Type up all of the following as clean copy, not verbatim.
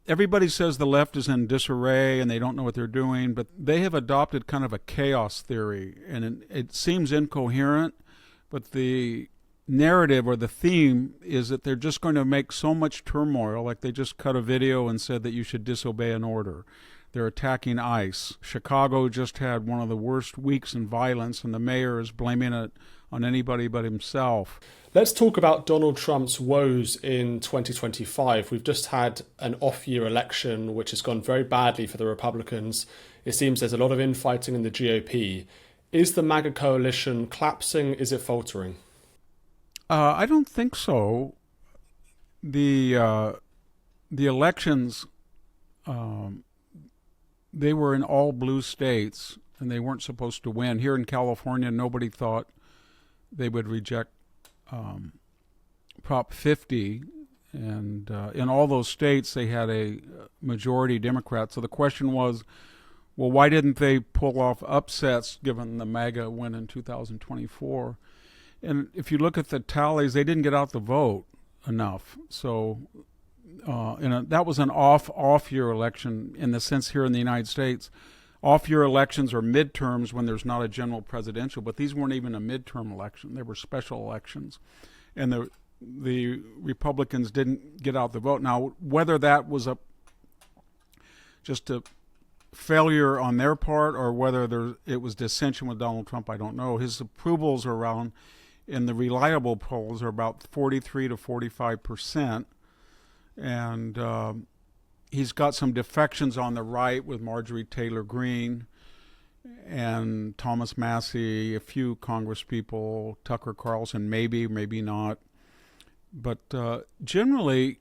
everybody says the left is in disarray and they don't know what they're doing, but they have adopted kind of a chaos theory, and it seems incoherent, but the narrative or the theme is that they're just going to make so much turmoil, like they just cut a video and said that you should disobey an order. They're attacking ICE. Chicago just had one of the worst weeks in violence, and the mayor is blaming it on anybody but himself. Let's talk about Donald Trump's woes in 2025. We've just had an off-year election, which has gone very badly for the Republicans. It seems there's a lot of infighting in the GOP. Is the MAGA coalition collapsing? Is it faltering? I don't think so. The elections, they were in all blue states, and they weren't supposed to win. Here in California, nobody thought they would reject Prop 50, and in all those states, they had a majority Democrat. So the question was, well, why didn't they pull off upsets given the MAGA win in 2024? And if you look at the tallies, they didn't get out the vote enough. So that was an off-year election in the sense here in the United States. Off-year elections are midterms when there's not a general presidential, but these weren't even a midterm election. They were special elections. And the Republicans didn't get out the vote. Now, whether that was just a failure on their part or whether it was dissension with Donald Trump, I don't know. His approvals are around, in the reliable polls, are about 43 to 45%. And he's got some defections on the right with Marjorie Taylor Greene and Thomas Massey, a few Congress people, Tucker Carlson, maybe not. But generally,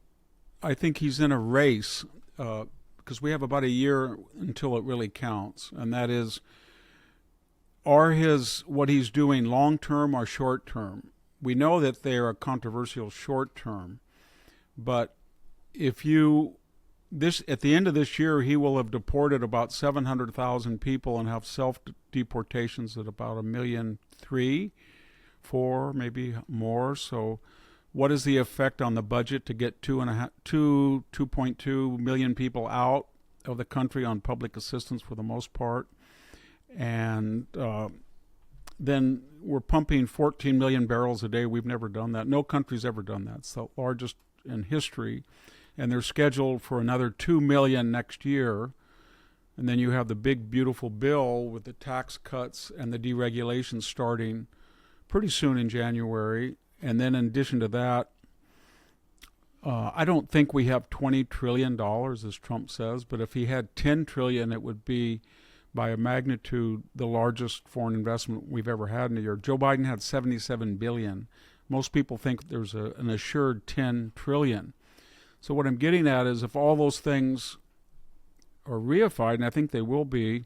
I think he's in a race because we have about a year until it really counts. And that is, what he's doing long-term or short-term? We know that they are controversial short-term, but at the end of this year, he will have deported about 700,000 people and have self-deportations at about 1.3 million, 4, maybe more. So what is the effect on the budget to get 2.2 million people out of the country on public assistance for the most part? And then we're pumping 14 million barrels a day. We've never done that. No country's ever done that. It's the largest in history. And they're scheduled for another 2 million next year. And then you have the big, beautiful bill with the tax cuts and the deregulation starting pretty soon in January. And then in addition to that, I don't think we have $20 trillion, as Trump says, but if he had $10 trillion, it would be, by a magnitude, the largest foreign investment we've ever had in a year. Joe Biden had $77 billion. Most people think there's an assured $10 trillion. So what I'm getting at is, if all those things are reified, and I think they will be,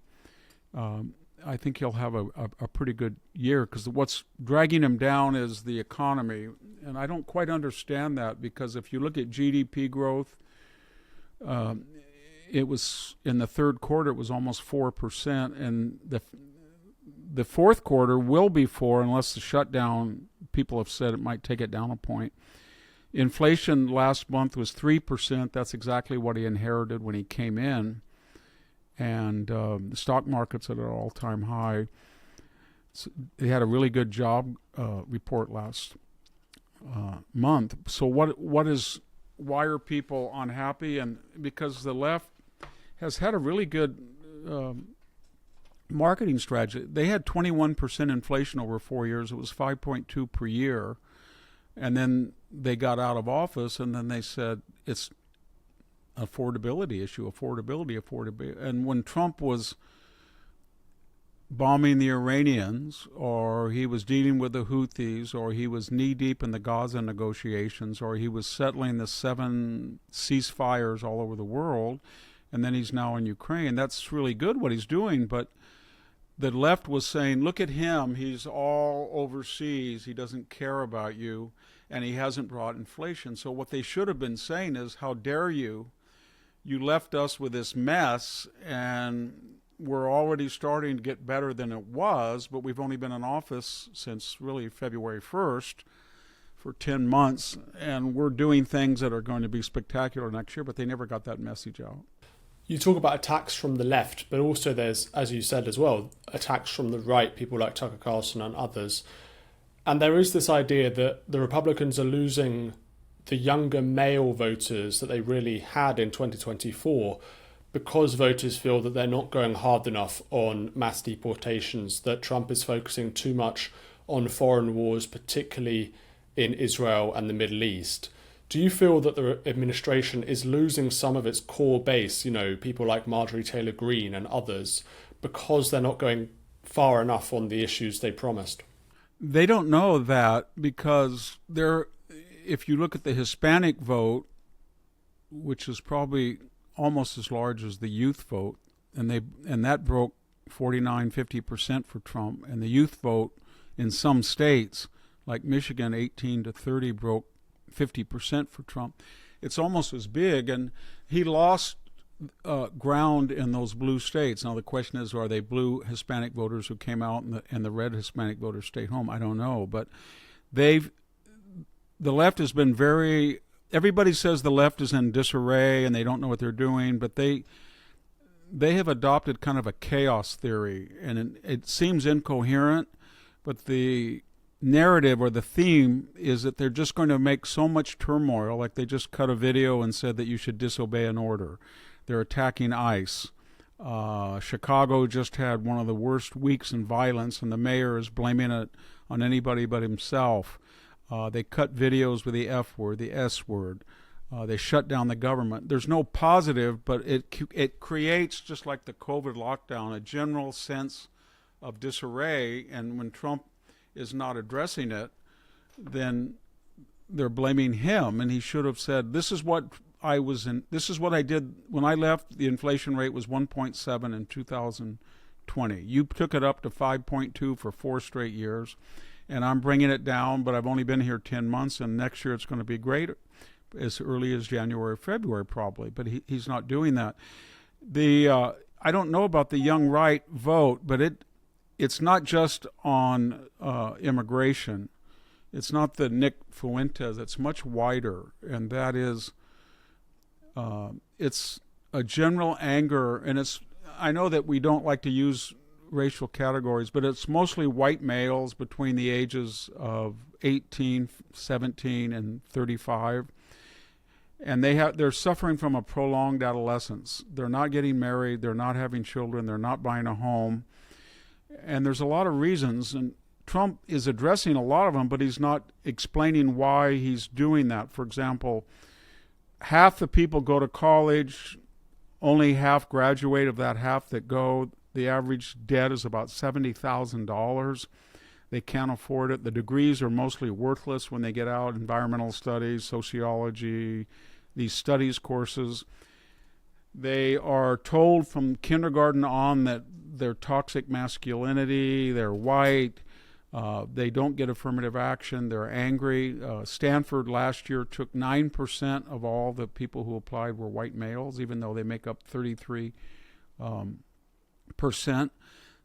I think he'll have a pretty good year, because what's dragging him down is the economy. And I don't quite understand that, because if you look at GDP growth, it was in the third quarter, it was almost 4%, and the fourth quarter will be 4% unless the shutdown, people have said it might take it down a point. Inflation last month was 3%. That's exactly what he inherited when he came in. And the stock market's at an all-time high. So they had a really good job report last month. So why are people unhappy? And because the left has had a really good marketing strategy. They had 21% inflation over 4 years. It was 5.2 per year. And then they got out of office, and then they said it's affordability issue, affordability. And when Trump was bombing the Iranians, or he was dealing with the Houthis, or he was knee-deep in the Gaza negotiations, or he was settling the 7 ceasefires all over the world, and then he's now in Ukraine. That's really good what he's doing, but the left was saying, look at him, he's all overseas, he doesn't care about you, and he hasn't brought inflation. So what they should have been saying is, how dare you? You left us with this mess, and we're already starting to get better than it was, but we've only been in office since really February 1st. for 10 months, and we're doing things that are going to be spectacular next year, but they never got that message out. You talk about attacks from the left, but also there's, as you said as well, attacks from the right, people like Tucker Carlson and others. And there is this idea that the Republicans are losing the younger male voters that they really had in 2024 because voters feel that they're not going hard enough on mass deportations, that Trump is focusing too much on foreign wars, particularly in Israel and the Middle East. Do you feel that the administration is losing some of its core base, people like Marjorie Taylor Greene and others, because they're not going far enough on the issues they promised? They don't know that because if you look at the Hispanic vote, which is probably almost as large as the youth vote, and that broke 49-50% for Trump, and the youth vote in some states like Michigan, 18 to 30, broke 50% for Trump. It's almost as big, and he lost ground in those blue states. Now the question is, are they blue Hispanic voters who came out and the red Hispanic voters stayed home? I don't know, but the left has been everybody says the left is in disarray and they don't know what they're doing, but they have adopted kind of a chaos theory, and it seems incoherent, but the narrative or the theme is that they're just going to make so much turmoil, like they just cut a video and said that you should disobey an order. They're attacking ICE. Chicago just had one of the worst weeks in violence, and the mayor is blaming it on anybody but himself. They cut videos with the F word, the S word. They shut down the government. There's no positive, but it creates, just like the COVID lockdown, a general sense of disarray, and when Trump is not addressing it, then they're blaming him, and he should have said, this is what I did when I left. The inflation rate was 1.7 in 2020. You took it up to 5.2 for 4 straight years, and I'm bringing it down, but I've only been here 10 months, and next year it's going to be greater, as early as January, February probably, but he's not doing that. I don't know about the young right vote, but it's not just on immigration. It's not the Nick Fuentes. It's much wider, and that is, it's a general anger, and I know that we don't like to use racial categories, but it's mostly white males between the ages of 18, 17, and 35. And they're suffering from a prolonged adolescence. They're not getting married. They're not having children. They're not buying a home. And there's a lot of reasons, and Trump is addressing a lot of them, but he's not explaining why he's doing that. For example, half the people go to college, only half graduate. Of that half that go, the average debt is about $70,000. They can't afford it. The degrees are mostly worthless when they get out, environmental studies, sociology, these studies courses. They are told from kindergarten on that they're toxic masculinity, they're white, they don't get affirmative action, they're angry. Stanford last year took 9% of all the people who applied were white males, even though they make up 33%.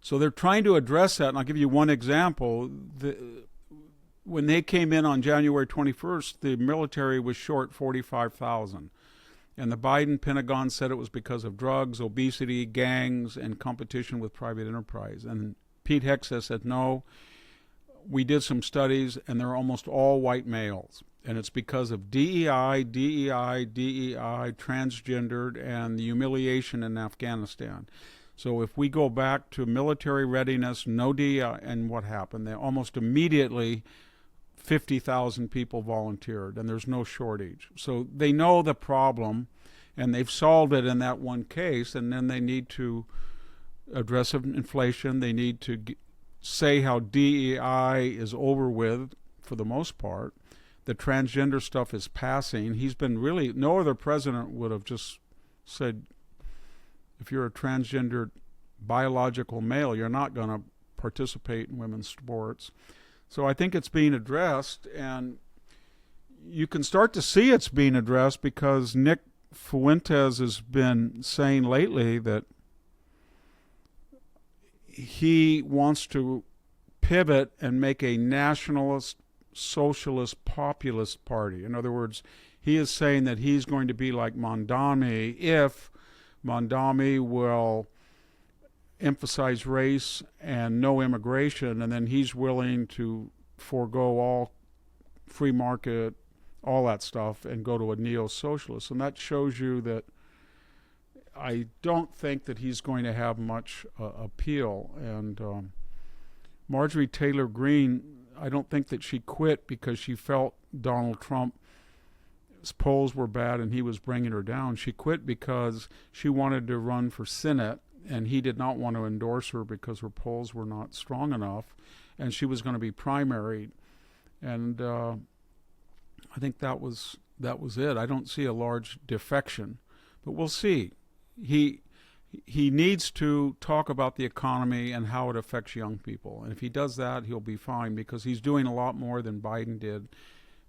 So they're trying to address that, and I'll give you one example. When they came in on January 21st, the military was short 45,000. And the Biden Pentagon said it was because of drugs, obesity, gangs, and competition with private enterprise. And Pete Hegseth said, no, we did some studies, and they're almost all white males. And it's because of DEI, transgendered, and the humiliation in Afghanistan. So if we go back to military readiness, no DEI, and what happened? They almost immediately 50,000 people volunteered, and there's no shortage. So they know the problem, and they've solved it in that one case, and then they need to address inflation. They need to say how DEI is over with for the most part. The transgender stuff is passing. No other president would have just said, if you're a transgendered biological male, you're not going to participate in women's sports. So I think it's being addressed, and you can start to see it's being addressed because Nick Fuentes has been saying lately that he wants to pivot and make a nationalist socialist populist party. In other words, he is saying that he's going to be like Mondani if Mondani will emphasize race and no immigration, and then he's willing to forego all free market, all that stuff, and go to a neo-socialist. And that shows you that I don't think that he's going to have much appeal. And Marjorie Taylor Greene, I don't think that she quit because she felt Donald Trump's polls were bad and he was bringing her down. She quit because she wanted to run for Senate, and he did not want to endorse her because her polls were not strong enough, and she was going to be primaried. And I think that was it. I don't see a large defection, but we'll see. He needs to talk about the economy and how it affects young people, and if he does that, he'll be fine, because he's doing a lot more than Biden did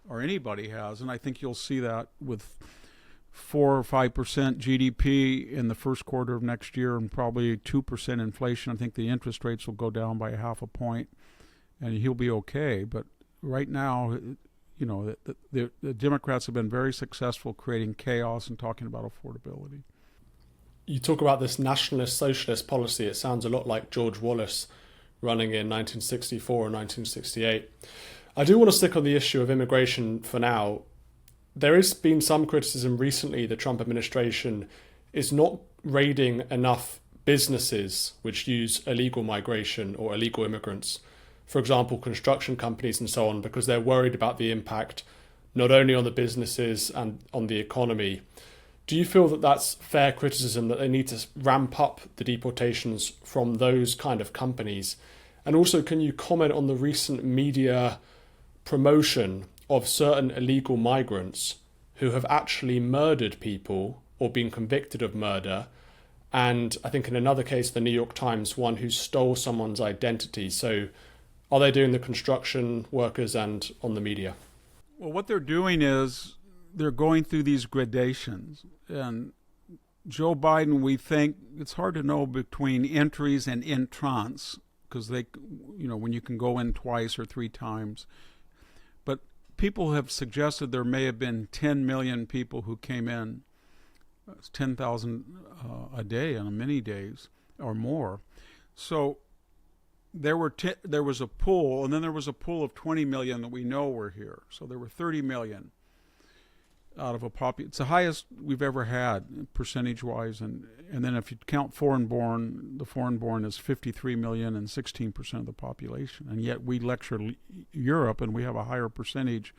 or anybody has. And I think you'll see that with 4 or 5% GDP in the first quarter of next year, and probably 2% inflation. I think the interest rates will go down by 0.5 point, and he'll be okay. But right now, you know, the Democrats have been very successful creating chaos and talking about affordability. You talk about this nationalist socialist policy. It sounds a lot like George Wallace running in 1964 or 1968. I do want to stick on the issue of immigration for now. There has been some criticism recently the Trump administration is not raiding enough businesses which use illegal migration or illegal immigrants, for example, construction companies and so on, because they're worried about the impact not only on the businesses and on the economy. Do you feel that that's fair criticism, that they need to ramp up the deportations from those kind of companies? And also, can you comment on the recent media promotion of certain illegal migrants who have actually murdered people or been convicted of murder? And I think in another case, the New York Times, one who stole someone's identity. So are they doing the construction workers and on the media? Well, what they're doing is they're going through these gradations. And Joe Biden, we think, it's hard to know between entries and entrants, because they, you know, when you can go in twice or 3 times. But people have suggested there may have been 10 million people who came in, 10,000 a day on many days or more. So there was a pool, and then there was a pool of 20 million that we know were here. So there were 30 million out of a population. It's the highest we've ever had percentage-wise. And then if you count foreign-born, the foreign-born is 53 million and 16% of the population. And yet we lecture Europe, and we have a higher percentage,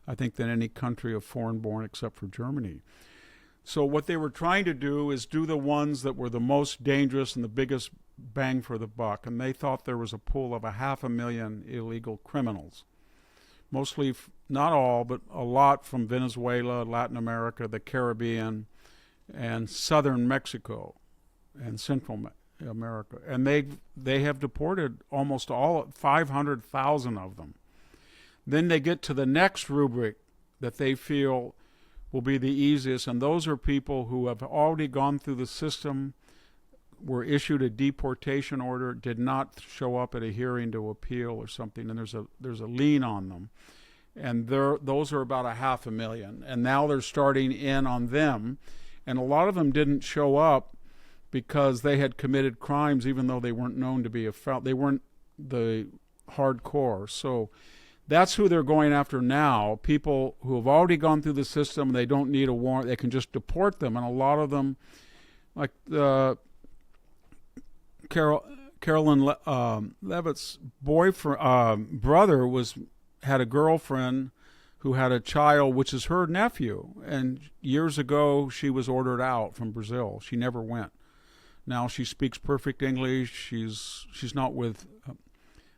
I think, than any country of foreign-born except for Germany. So what they were trying to do is do the ones that were the most dangerous and the biggest bang for the buck. And they thought there was a pool of 500,000 illegal criminals. Mostly, not all, but a lot from Venezuela, Latin America, the Caribbean, and southern Mexico, and Central America. And they have deported almost all, 500,000 of them. Then they get to the next rubric that they feel will be the easiest, and those are people who have already gone through the system, were issued a deportation order, did not show up at a hearing to appeal or something, and there's a lien on them. And those are about 500,000. And now they're starting in on them. And a lot of them didn't show up because they had committed crimes, even though they weren't known to be a felon. They weren't the hardcore. So that's who they're going after now. People who have already gone through the system, they don't need a warrant. They can just deport them. And a lot of them, like Carolyn Levitt's brother had a girlfriend who had a child, which is her nephew. And years ago, she was ordered out from Brazil. She never went. Now she speaks perfect English. She's not with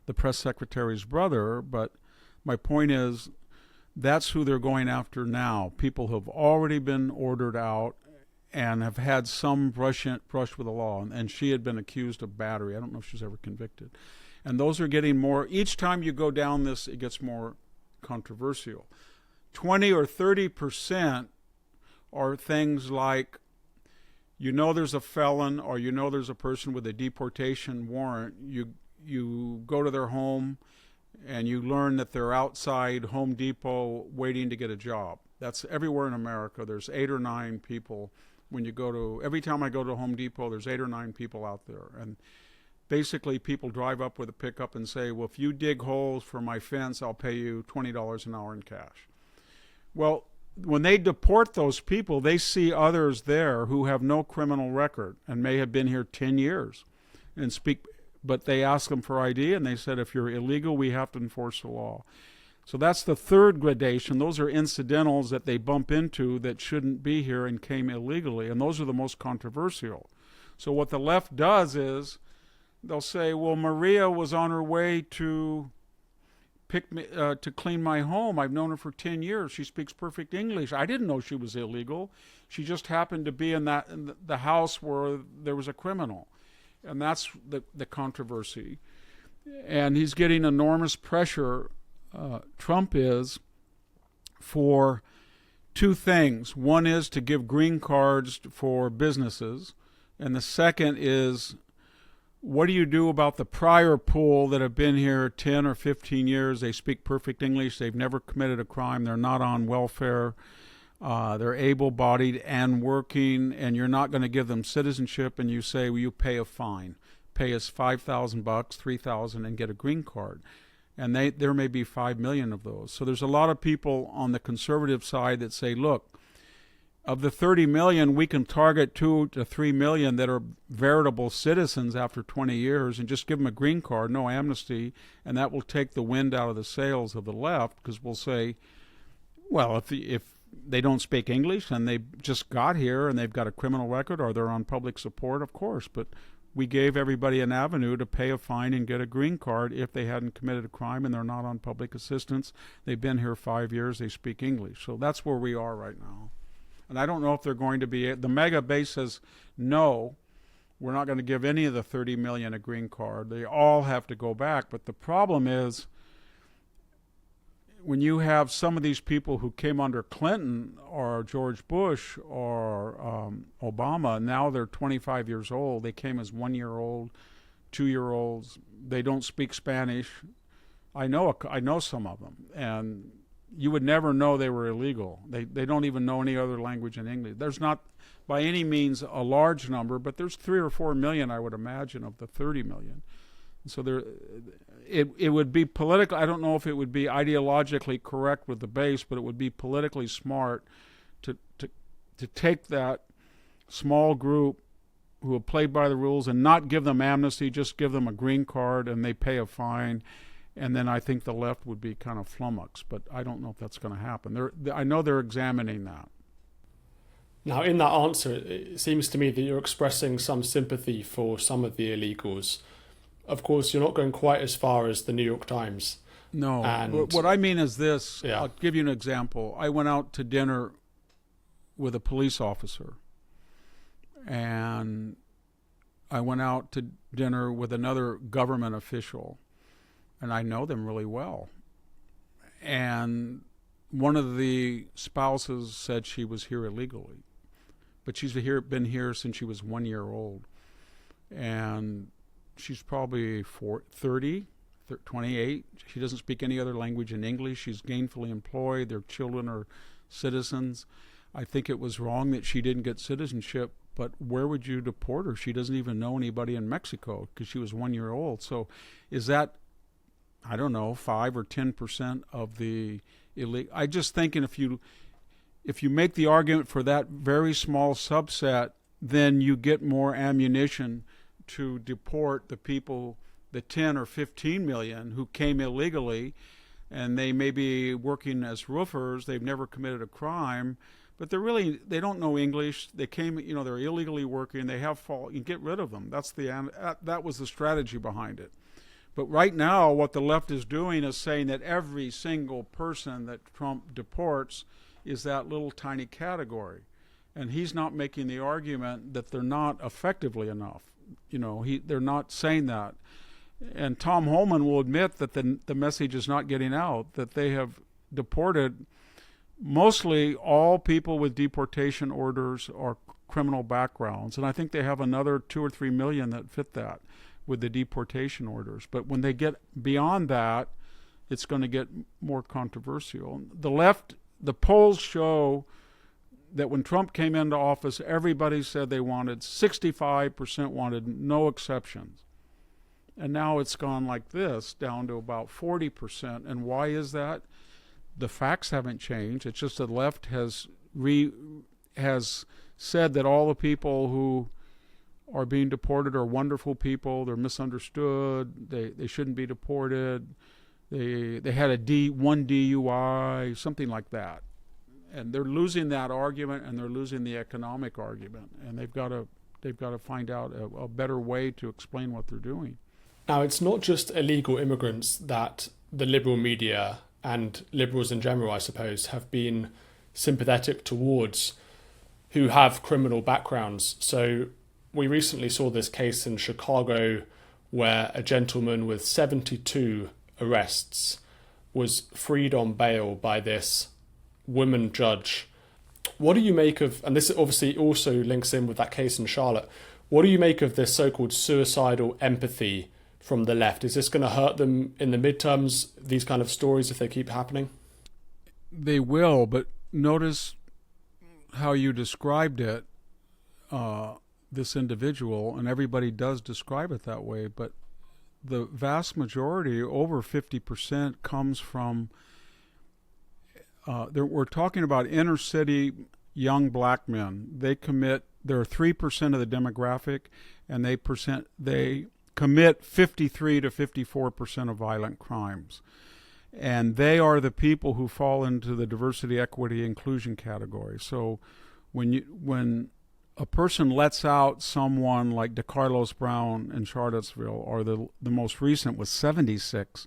the press secretary's brother, but my point is that's who they're going after now. People who have already been ordered out and have had some brush with the law. And she had been accused of battery. I don't know if she's ever convicted. And those are getting more. Each time you go down this, it gets more controversial. 20 or 30% are things like, you know there's a felon, or you know there's a person with a deportation warrant. You go to their home and you learn that they're outside Home Depot waiting to get a job. That's everywhere in America. There's 8 or 9 people. When you go to, every time I go to Home Depot, there's 8 or 9 people out there. And basically people drive up with a pickup and say, well, if you dig holes for my fence, I'll pay you $20 an hour in cash. Well, when they deport those people, they see others there who have no criminal record and may have been here 10 years and speak, but they ask them for ID, and they said, if you're illegal, we have to enforce the law. So that's the third gradation. Those are incidentals that they bump into that shouldn't be here and came illegally, and those are the most controversial. So what the left does is they'll say, well, Maria was on her way to to clean my home. I've known her for 10 years. She speaks perfect English. I didn't know she was illegal. She just happened to be in the house where there was a criminal. And that's the controversy. And he's getting enormous pressure, Trump is, for 2 things. One is to give green cards for businesses. And the second is, what do you do about the prior pool that have been here 10 or 15 years? They speak perfect English. They've never committed a crime. They're not on welfare. They're able-bodied and working, and you're not going to give them citizenship, and you say, well, you pay a fine. Pay us $5,000, $3,000, and get a green card. And there may be 5 million of those. So there's a lot of people on the conservative side that say, look, of the 30 million, we can target 2 to 3 million that are veritable citizens after 20 years and just give them a green card, no amnesty, and that will take the wind out of the sails of the left, because we'll say, well, if they don't speak English and they just got here and they've got a criminal record or they're on public support, of course, but we gave everybody an avenue to pay a fine and get a green card if they hadn't committed a crime and they're not on public assistance. They've been here 5 years, they speak English. So that's where we are right now. And I don't know if they're going to be, the MAGA base says, no, we're not going to give any of the 30 million a green card. They all have to go back. But the problem is, when you have some of these people who came under Clinton or George Bush or Obama, now they're 25 years old. They came as 1-year-old, 2-year-olds. They don't speak Spanish. I know some of them. And you would never know they were illegal. They don't even know any other language in English. There's not by any means a large number, but there's 3 or 4 million, I would imagine, of the 30 million. So it would be political. I don't know if it would be ideologically correct with the base, but it would be politically smart to take that small group who have played by the rules and not give them amnesty, just give them a green card and they pay a fine. And then I think the left would be kind of flummoxed, but I don't know if that's going to happen. I know they're examining that. Now, in that answer, it seems to me that you're expressing some sympathy for some of the illegals. Of course, you're not going quite as far as the New York Times. No. And what I mean is this. Yeah. I'll give you an example. I went out to dinner with a police officer, and I went out to dinner with another government official, and I know them really well. And one of the spouses said she was here illegally, but she's been here since she was 1 year old. And she's probably 30, 28. She doesn't speak any other language in English. She's gainfully employed. Their children are citizens. I think it was wrong that she didn't get citizenship, but where would you deport her? She doesn't even know anybody in Mexico because she was 1 year old. So is that, I don't know, 5 or 10% of the illegal? I just thinking if you make the argument for that very small subset, then you get more ammunition to deport the people, the 10 or 15 million who came illegally, and they may be working as roofers. They've never committed a crime, but they don't know English. They came, they're illegally working. They have fault. You get rid of them. That was the strategy behind it. But right now, what the left is doing is saying that every single person that Trump deports is that little tiny category. And he's not making the argument that they're not effectively enough. They're not saying that. And Tom Holman will admit that the message is not getting out, that they have deported mostly all people with deportation orders or criminal backgrounds. And I think they have another 2 or 3 million that fit that with the deportation orders. But when they get beyond that, it's going to get more controversial. The left, the polls show that when Trump came into office, everybody said they wanted, 65% wanted no exceptions. And now it's gone like this, down to about 40%. And why is that? The facts haven't changed. It's just the left has said that all the people who are being deported are wonderful people. They're misunderstood. They shouldn't be deported. They had one DUI, something like that. And they're losing that argument, and they're losing the economic argument. And they've got to find out a better way to explain what they're doing. Now, it's not just illegal immigrants that the liberal media and liberals in general, I suppose, have been sympathetic towards, who have criminal backgrounds. So we recently saw this case in Chicago where a gentleman with 72 arrests was freed on bail by this woman judge. What do you make of, and this obviously also links in with that case in Charlotte, what do you make of this so-called suicidal empathy from the left? Is this going to hurt them in the midterms, these kind of stories, if they keep happening? They will, but notice how you described it, this individual, and everybody does describe it that way, but the vast majority, over 50%, comes from, we're talking about inner city young black men. They're 3% of the demographic, and they commit 53 to 54% of violent crimes. And they are the people who fall into the diversity, equity, inclusion category. So when a person lets out someone like DeCarlos Brown in Charlottesville, or the most recent was 76,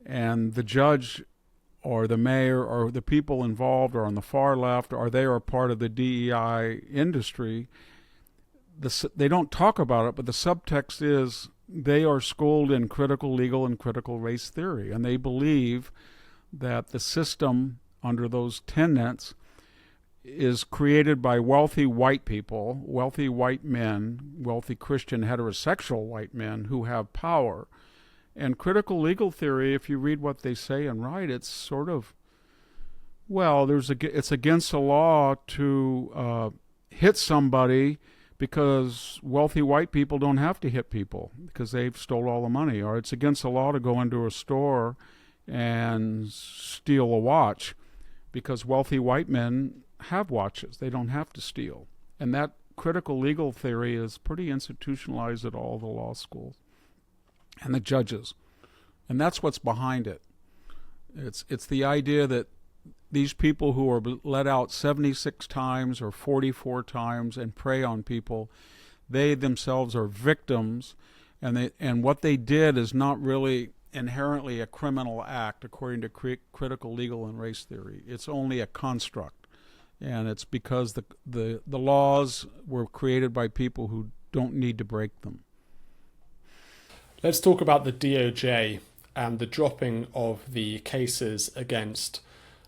and the judge or the mayor or the people involved are on the far left, or they are part of the DEI industry, they don't talk about it, but the subtext is they are schooled in critical legal and critical race theory, and they believe that the system under those tenets is created by wealthy white people, wealthy white men, wealthy Christian heterosexual white men who have power. And critical legal theory, if you read what they say and write, it's sort of, well, it's against the law to hit somebody because wealthy white people don't have to hit people because they've stole all the money. Or it's against the law to go into a store and steal a watch because wealthy white men have watches. They don't have to steal. And that critical legal theory is pretty institutionalized at all the law schools and the judges. And that's what's behind it. It's the idea that these people who are let out 76 times or 44 times and prey on people, they themselves are victims, and what they did is not really inherently a criminal act according to critical legal and race theory. It's only a construct, and it's because the laws were created by people who don't need to break them. Let's talk about the DOJ and the dropping of the cases against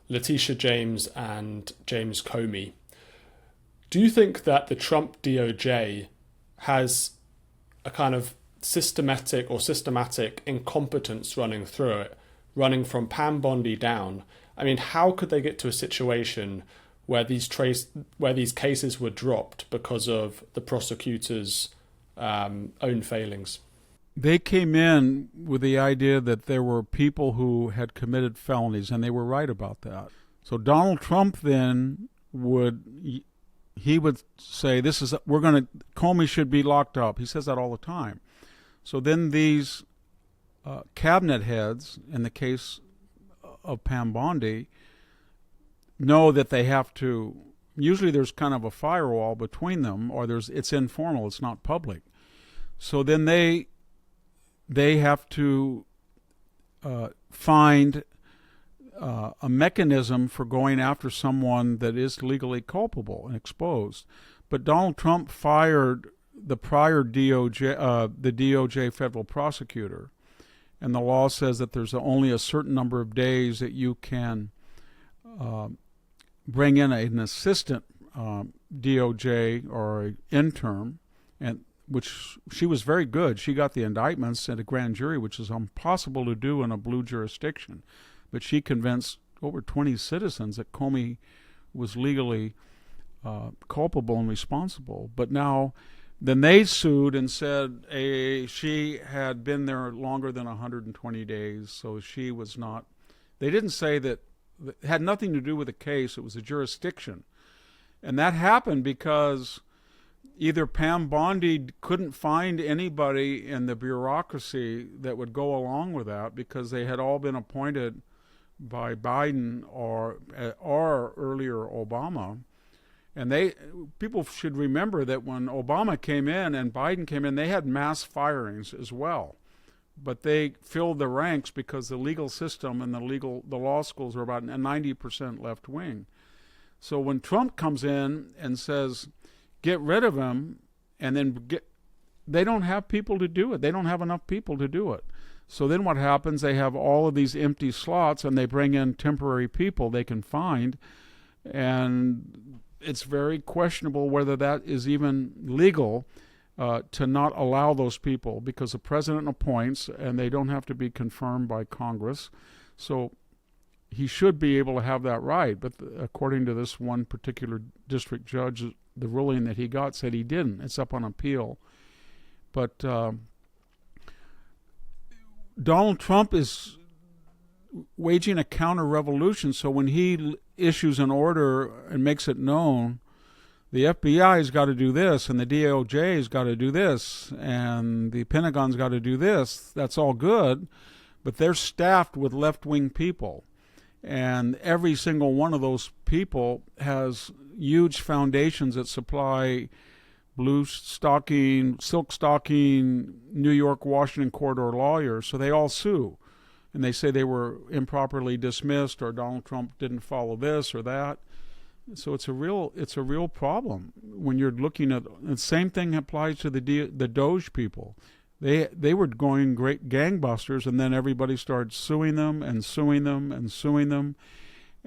Letitia James and James Comey. Do you think that the Trump DOJ has a kind of systematic incompetence running through it, running from Pam Bondi down? I mean, how could they get to a situation where these cases were dropped because of the prosecutor's own failings? They came in with the idea that there were people who had committed felonies, and they were right about that. So Donald Trump then would say, Comey should be locked up. He says that all the time. So then these cabinet heads, in the case of Pam Bondi, know that they have to, usually there's kind of a firewall between them, or it's informal, it's not public. So then they have to find a mechanism for going after someone that is legally culpable and exposed. But Donald Trump fired the prior DOJ federal prosecutor, and the law says that there's only a certain number of days that you can bring in an assistant DOJ or an intern, and which she was very good. She got the indictments at a grand jury, which is impossible to do in a blue jurisdiction. But she convinced over 20 citizens that Comey was legally culpable and responsible. But now, then they sued and said she had been there longer than 120 days, so she was not. They didn't say that it had nothing to do with the case. It was a jurisdiction. And that happened because either Pam Bondi couldn't find anybody in the bureaucracy that would go along with that, because they had all been appointed by Biden or earlier Obama. And people should remember that when Obama came in and Biden came in, they had mass firings as well. But they filled the ranks because the legal system and the law schools are about 90% left wing. So when Trump comes in and says, get rid of him, and then they don't have people to do it. They don't have enough people to do it. So then what happens, they have all of these empty slots, and they bring in temporary people they can find, and it's very questionable whether that is even legal to not allow those people, because the president appoints, and they don't have to be confirmed by Congress. So he should be able to have that right, but according to this one particular district judge, the ruling that he got said he didn't. It's up on appeal. But Donald Trump is waging a counter-revolution, so when he issues an order and makes it known, the FBI's got to do this, and the DOJ's got to do this, and the Pentagon's got to do this, that's all good, but they're staffed with left-wing people. And every single one of those people has huge foundations that supply blue stocking, silk stocking, New York, Washington corridor lawyers. So they all sue. And they say they were improperly dismissed, or Donald Trump didn't follow this or that. So it's a real problem when you're looking at the same thing applies to the Doge people. They were going great gangbusters, and then everybody started suing them and suing them and suing them.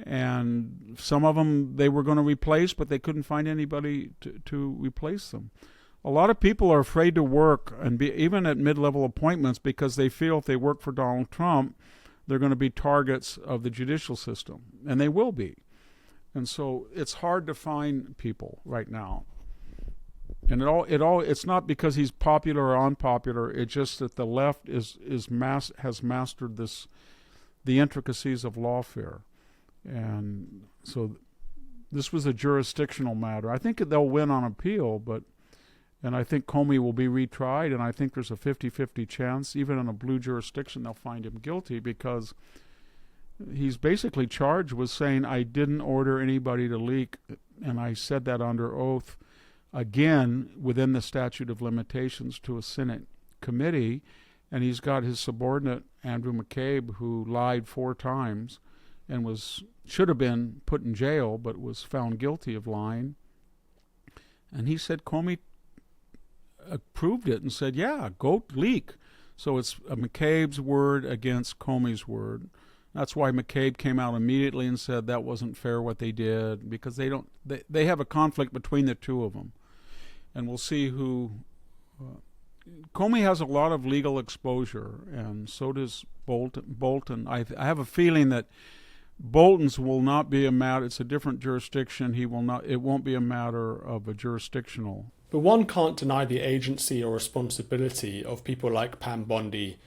And some of them they were going to replace, but they couldn't find anybody to replace them. A lot of people are afraid to work and be even at mid-level appointments because they feel if they work for Donald Trump, they're going to be targets of the judicial system, and they will be. And so it's hard to find people right now. And it's not because he's popular or unpopular. It's just that the left has mastered the intricacies of lawfare, and so this was a jurisdictional matter. I think they'll win on appeal, and I think Comey will be retried, and I think there's a 50-50 chance, even in a blue jurisdiction, they'll find him guilty, because he's basically charged with saying, I didn't order anybody to leak, and I said that under oath, again, within the statute of limitations, to a Senate committee, and he's got his subordinate, Andrew McCabe, who lied 4 times and should have been put in jail, but was found guilty of lying. And he said Comey approved it and said, yeah, go leak. So it's McCabe's word against Comey's word. That's why McCabe came out immediately and said that wasn't fair what they did, because they have a conflict between the two of them. And we'll see who. Comey has a lot of legal exposure, and so does Bolton. I have a feeling that Bolton's will not be a matter. It's a different jurisdiction. It won't be a matter of a jurisdictional. But one can't deny the agency or responsibility of people like Pam Bondi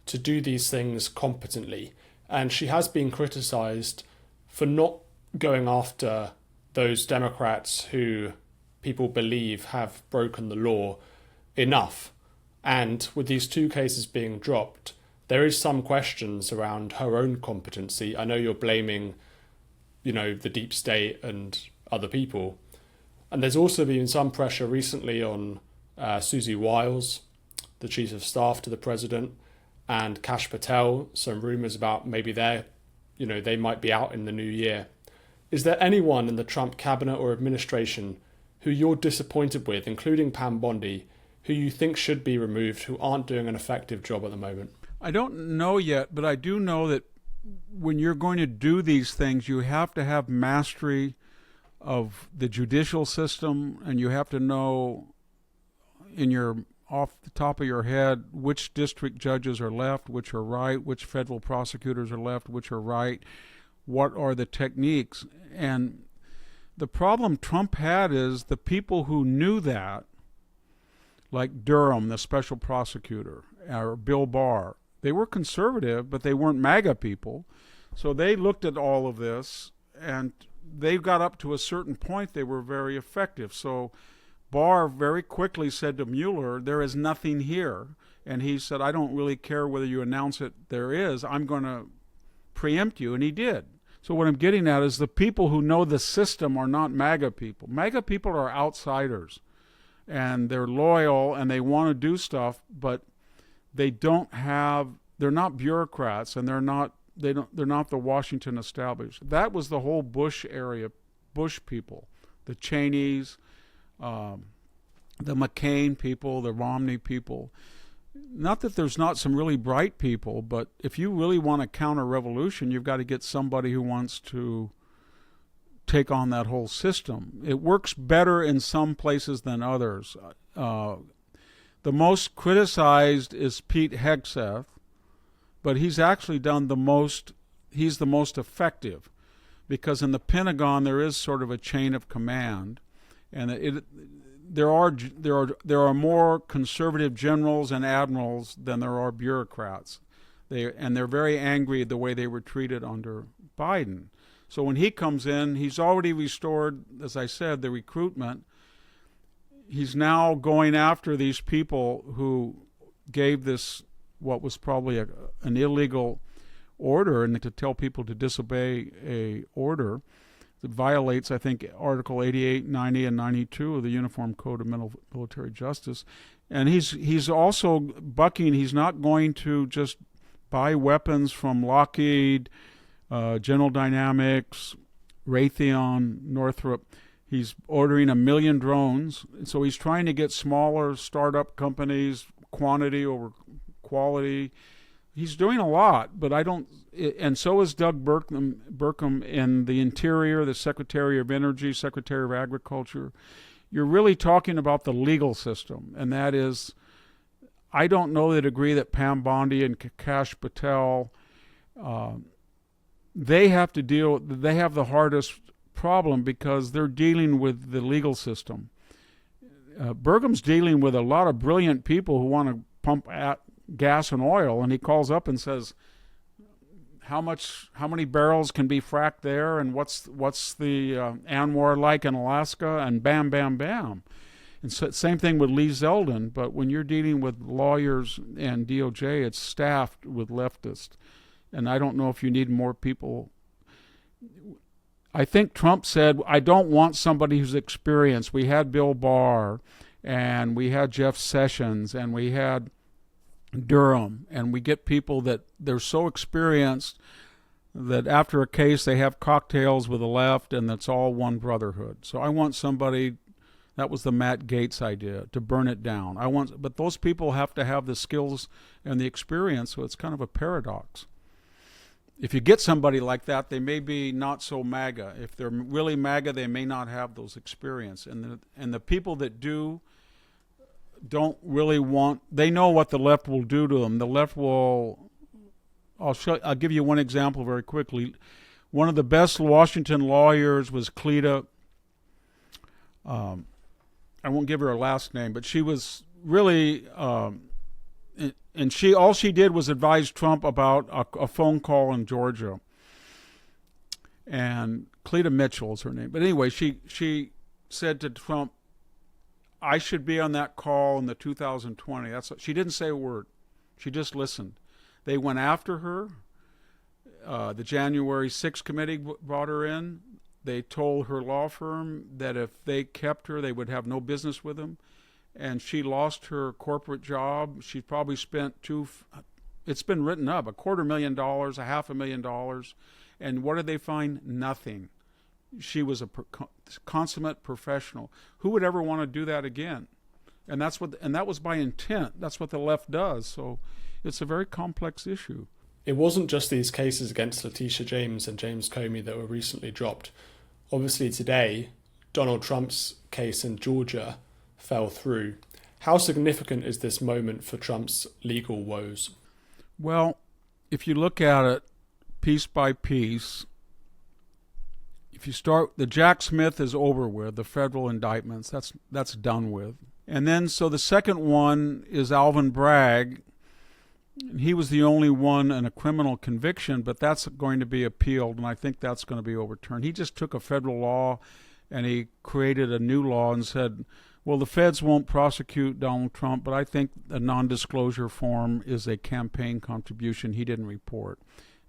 to do these things competently. And she has been criticised for not going after those Democrats who people believe have broken the law enough. And with these 2 cases being dropped, there is some questions around her own competency. I know you're blaming, the deep state and other people. And there's also been some pressure recently on Susie Wiles, the chief of staff to the president, and Kash Patel, some rumours about maybe they might be out in the new year. Is there anyone in the Trump cabinet or administration who you're disappointed with, including Pam Bondi, who you think should be removed, who aren't doing an effective job at the moment? I don't know yet, but I do know that when you're going to do these things, you have to have mastery of the judicial system, and you have to know, in your off the top of your head which district judges are left, which are right, which federal prosecutors are left, which are right, what are the techniques. And the problem Trump had is the people who knew that, like Durham, the special prosecutor, or Bill Barr, they were conservative, but they weren't MAGA people. So they looked at all of this, and they got up to a certain point, they were very effective. So Barr very quickly said to Mueller, there is nothing here. And he said, I don't really care whether you announce it, there is. I'm going to preempt you. And he did. So what I'm getting at is the people who know the system are not MAGA people. MAGA people are outsiders. And they're loyal and they want to do stuff, but they're not bureaucrats, and they're not the Washington established. That was the whole Bush area, Bush people, the Cheneys, the McCain people, the Romney people. Not that there's not some really bright people, but if you really want a counter-revolution, you've got to get somebody who wants to take on that whole system. It works better in some places than others. The most criticized is Pete Hegseth, but he's actually done he's the most effective, because in the Pentagon there is sort of a chain of command, and there are more conservative generals and admirals than there are bureaucrats. They're very angry the way they were treated under Biden. So when he comes in, he's already restored, as I said, the recruitment. He's now going after these people who gave this, what was probably an illegal order, and to tell people to disobey a order that violates, I think, Article 88, 90, and 92 of the Uniform Code of Military Justice. And he's also bucking. He's not going to just buy weapons from Lockheed, General Dynamics, Raytheon, Northrop. He's ordering 1 million drones. So he's trying to get smaller startup companies, quantity over quality. He's doing a lot, but and so is Doug Burkham in the Interior, the Secretary of Energy, Secretary of Agriculture. You're really talking about the legal system, and that is, I don't know the degree that Pam Bondi and Kash Patel, they have the hardest problem because they're dealing with the legal system. Burgham's dealing with a lot of brilliant people who want to pump gas and oil, and he calls up and says, how many barrels can be fracked there, and what's the ANWR like in Alaska, and bam, bam, bam. And so, same thing with Lee Zeldin, but when you're dealing with lawyers and DOJ, it's staffed with leftists. And I don't know if you need more people. I think Trump said, I don't want somebody who's experienced. We had Bill Barr, and we had Jeff Sessions, and we had Durham, and we get people that they're so experienced that after a case they have cocktails with the left, and that's all one brotherhood. So I want somebody, that was the Matt Gaetz idea, to burn it down. But those people have to have the skills and the experience, so it's kind of a paradox. If you get somebody like that, they may be not so MAGA. If they're really MAGA, they may not have those experience. And the people that don't really want, they know what the left will do to them. The left will, I'll give you one example very quickly. One of the best Washington lawyers was Cleta. I won't give her a last name, but she was really, and all she did was advise Trump about a phone call in Georgia. And Cleta Mitchell is her name. But anyway, she said to Trump, I should be on that call in the 2020. She didn't say a word. She just listened. They went after her. The January 6th committee brought her in. They told her law firm that if they kept her, they would have no business with them. And she lost her corporate job. She probably spent it's been written up, $250,000, $500,000. And what did they find? Nothing. She was a consummate professional. Who would ever want to do that again? And that was by intent. That's what the left does. So it's a very complex issue. It wasn't just these cases against Letitia James and James Comey that were recently dropped. Obviously today, Donald Trump's case in Georgia fell through. How significant is this moment for Trump's legal woes? Well, if you look at it piece by piece, if you start, the Jack Smith is over with, the federal indictments, that's done with. And then, so the second one is Alvin Bragg. He was the only one in a criminal conviction, but that's going to be appealed, and I think that's going to be overturned. He just took a federal law and he created a new law and said, well, the feds won't prosecute Donald Trump, but I think a non-disclosure form is a campaign contribution he didn't report.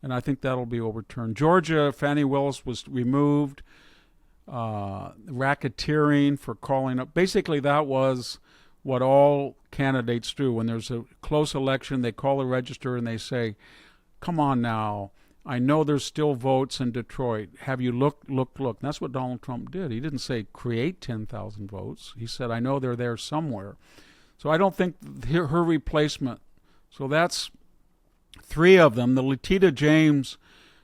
And I think that'll be overturned. Georgia, Fani Willis was removed. Racketeering for calling up. Basically, that was what all candidates do. When there's a close election, they call the register and they say, come on now, I know there's still votes in Detroit. Have you looked? And that's what Donald Trump did. He didn't say create 10,000 votes. He said, I know they're there somewhere. So I don't think her replacement, so that's three of them. The Letitia James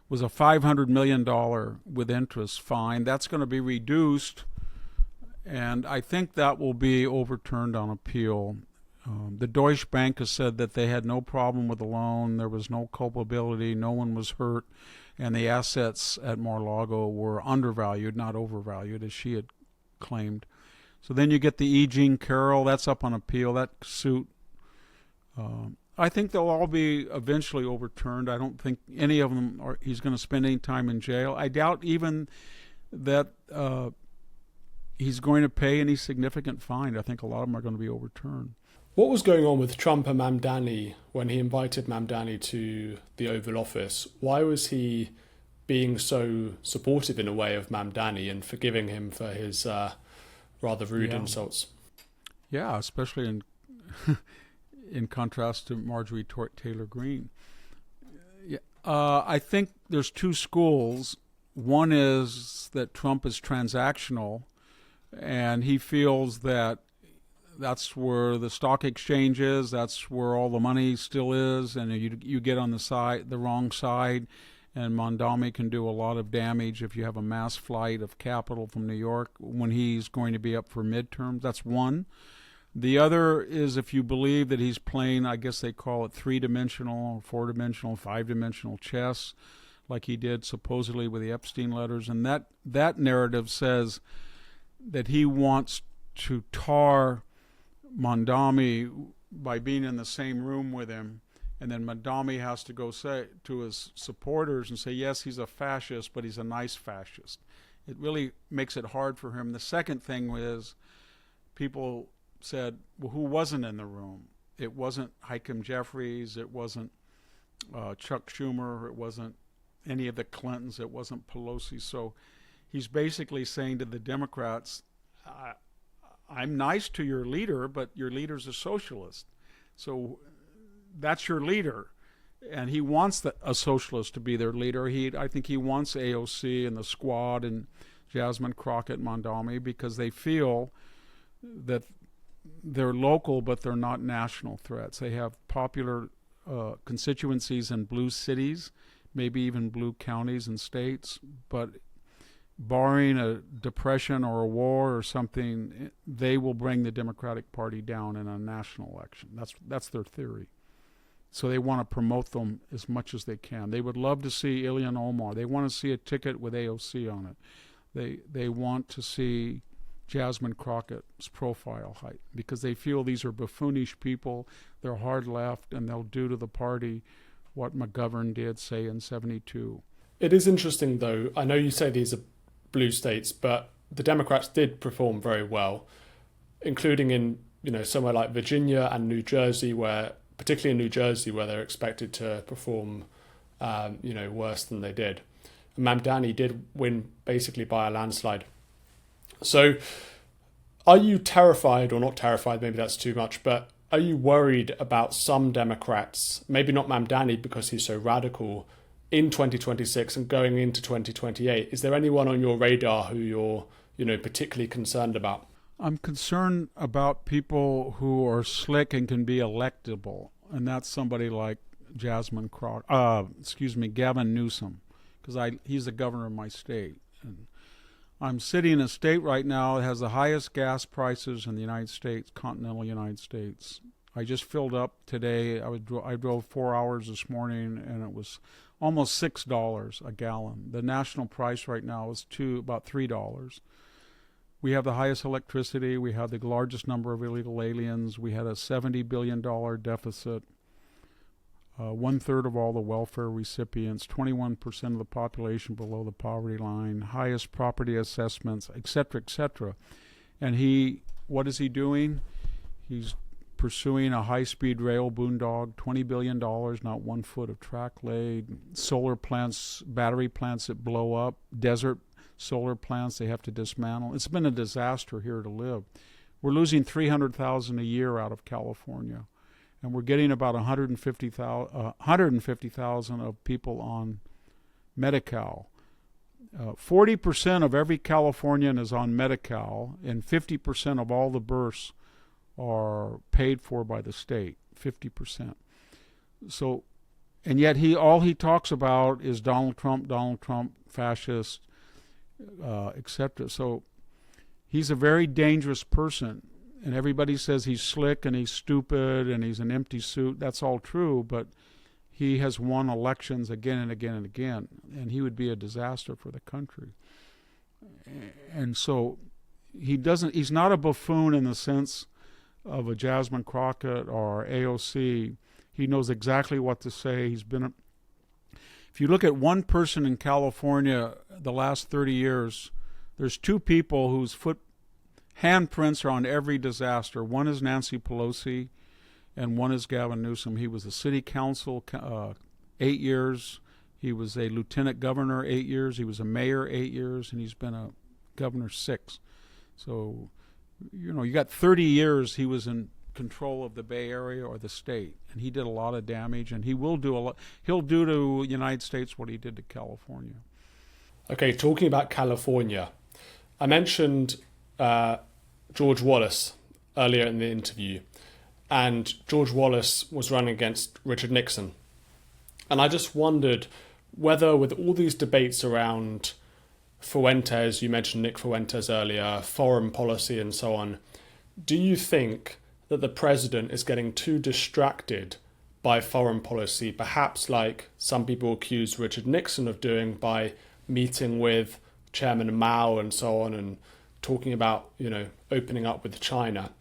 was a $500 million with interest fine. That's going to be reduced, and I think that will be overturned on appeal. The Deutsche Bank has said that they had no problem with the loan. There was no culpability. No one was hurt. And the assets at Mar-a-Lago were undervalued, not overvalued, as she had claimed. So then you get the E. Jean Carroll. That's up on appeal, that suit. I think they'll all be eventually overturned. I don't think any of them he's going to spend any time in jail. I doubt even that he's going to pay any significant fine. I think a lot of them are going to be overturned. What was going on with Trump and Mamdani when he invited Mamdani to the Oval Office? Why was he being so supportive in a way of Mamdani and forgiving him for his rather rude insults? Yeah, especially in contrast to Marjorie Taylor Greene. I think there's two schools. One is that Trump is transactional, and he feels that that's where the stock exchange is, that's where all the money still is, and you get on the wrong side, and Mamdani can do a lot of damage if you have a mass flight of capital from New York when he's going to be up for midterms. That's one. The other is if you believe that he's playing, I guess they call it 3-dimensional, 4-dimensional, 5-dimensional chess, like he did supposedly with the Epstein letters. And that narrative says that he wants to tar Mamdani by being in the same room with him. And then Mamdani has to go say to his supporters and say, yes, he's a fascist, but he's a nice fascist. It really makes it hard for him. The second thing is people said, well, who wasn't in the room? It wasn't Hakeem Jeffries. It wasn't Chuck Schumer. It wasn't any of the Clintons. It wasn't Pelosi. So he's basically saying to the Democrats, I'm nice to your leader, but your leader's a socialist. So that's your leader. And he wants a socialist to be their leader. I think he wants AOC and the Squad and Jasmine Crockett, Mamdani, because they feel that they're local, but they're not national threats. They have popular constituencies in blue cities, maybe even blue counties and states, but barring a depression or a war or something, they will bring the Democratic Party down in a national election. That's their theory. So they want to promote them as much as they can. They would love to see Ilhan Omar. They want to see a ticket with AOC on it. They want to see Jasmine Crockett's profile height because they feel these are buffoonish people. They're hard left, and they'll do to the party what McGovern did, say, in '72. It is interesting, though. I know you say these are blue states, but the Democrats did perform very well, including in somewhere like Virginia and New Jersey, particularly in New Jersey, where they're expected to perform worse than they did. Mamdani did win basically by a landslide. So are you terrified, or not terrified, maybe that's too much, but are you worried about some Democrats, maybe not Mamdani because he's so radical, in 2026 and going into 2028? Is there anyone on your radar who you're particularly concerned about? I'm concerned about people who are slick and can be electable, and that's somebody like Gavin Newsom, because he's the governor of my state. And I'm sitting in a state right now that has the highest gas prices in the United States, continental United States. I just filled up today. I drove 4 hours this morning, and it was almost $6 a gallon. The national price right now is about $3. We have the highest electricity. We have the largest number of illegal aliens. We had a $70 billion deficit. 1/3 of all the welfare recipients, 21% of the population below the poverty line, highest property assessments, etc., etc. And what is he doing? He's pursuing a high-speed rail boondog, $20 billion, not 1 foot of track laid, solar plants, battery plants that blow up, desert solar plants they have to dismantle. It's been a disaster here to live. We're losing 300,000 a year out of California. And we're getting about 150,000 of people on Medi-Cal. 40% of every Californian is on Medi-Cal, and 50% of all the births are paid for by the state. 50%. So, and yet all he talks about is Donald Trump, fascist, etc. So, he's a very dangerous person. And everybody says he's slick and he's stupid and he's an empty suit. That's all true, but he has won elections again and again and again, and he would be a disaster for the country. And so he's not a buffoon in the sense of a Jasmine Crockett or AOC. He knows exactly what to say. If you look at one person in California the last 30 years, there's two people whose handprints are on every disaster. One is Nancy Pelosi, and one is Gavin Newsom. He was a city council 8 years. He was a lieutenant governor 8 years. He was a mayor 8 years, and he's been a governor 6. So, you got 30 years he was in control of the Bay Area or the state, and he did a lot of damage, and he will do a lot. He'll do to the United States what he did to California. Okay, talking about California, I mentioned George Wallace earlier in the interview, and George Wallace was running against Richard Nixon. And I just wondered whether, with all these debates around Fuentes, you mentioned Nick Fuentes earlier, foreign policy and so on, do you think that the president is getting too distracted by foreign policy, perhaps like some people accuse Richard Nixon of doing by meeting with Chairman Mao and so on and talking about, opening up with China?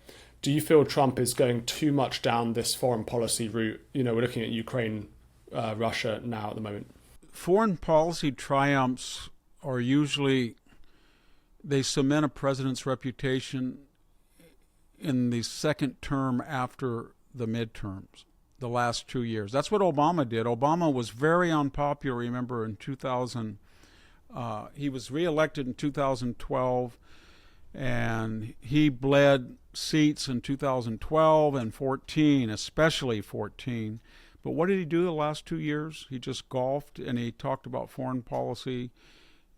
Do you feel Trump is going too much down this foreign policy route? We're looking at Ukraine, Russia now at the moment. Foreign policy triumphs are usually, they cement a president's reputation in the second term after the midterms, the last 2 years. That's what Obama did. Obama was very unpopular, remember, in 2000. He was reelected in 2012. And he bled seats in 2012 and 14, especially 14. But what did he do the last 2 years? He just golfed and he talked about foreign policy.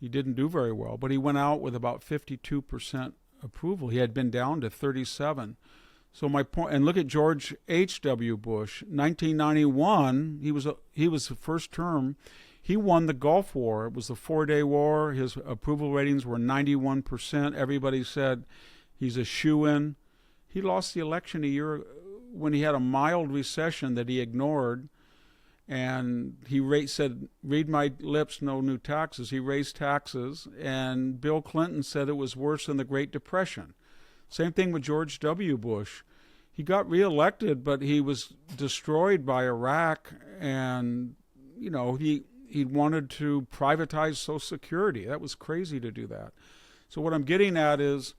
He didn't do very well, but he went out with about 52% approval. He had been down to 37. So my point, and look at George H.W. Bush, 1991, he was the first term. He won the Gulf War. It was the 4-day war. His approval ratings were 91%. Everybody said he's a shoo-in. He lost the election a year when he had a mild recession that he ignored. And he said, read my lips, no new taxes. He raised taxes. And Bill Clinton said it was worse than the Great Depression. Same thing with George W. Bush. He got reelected, but he was destroyed by Iraq. And, he wanted to privatize Social Security. That was crazy to do that. So what I'm getting at is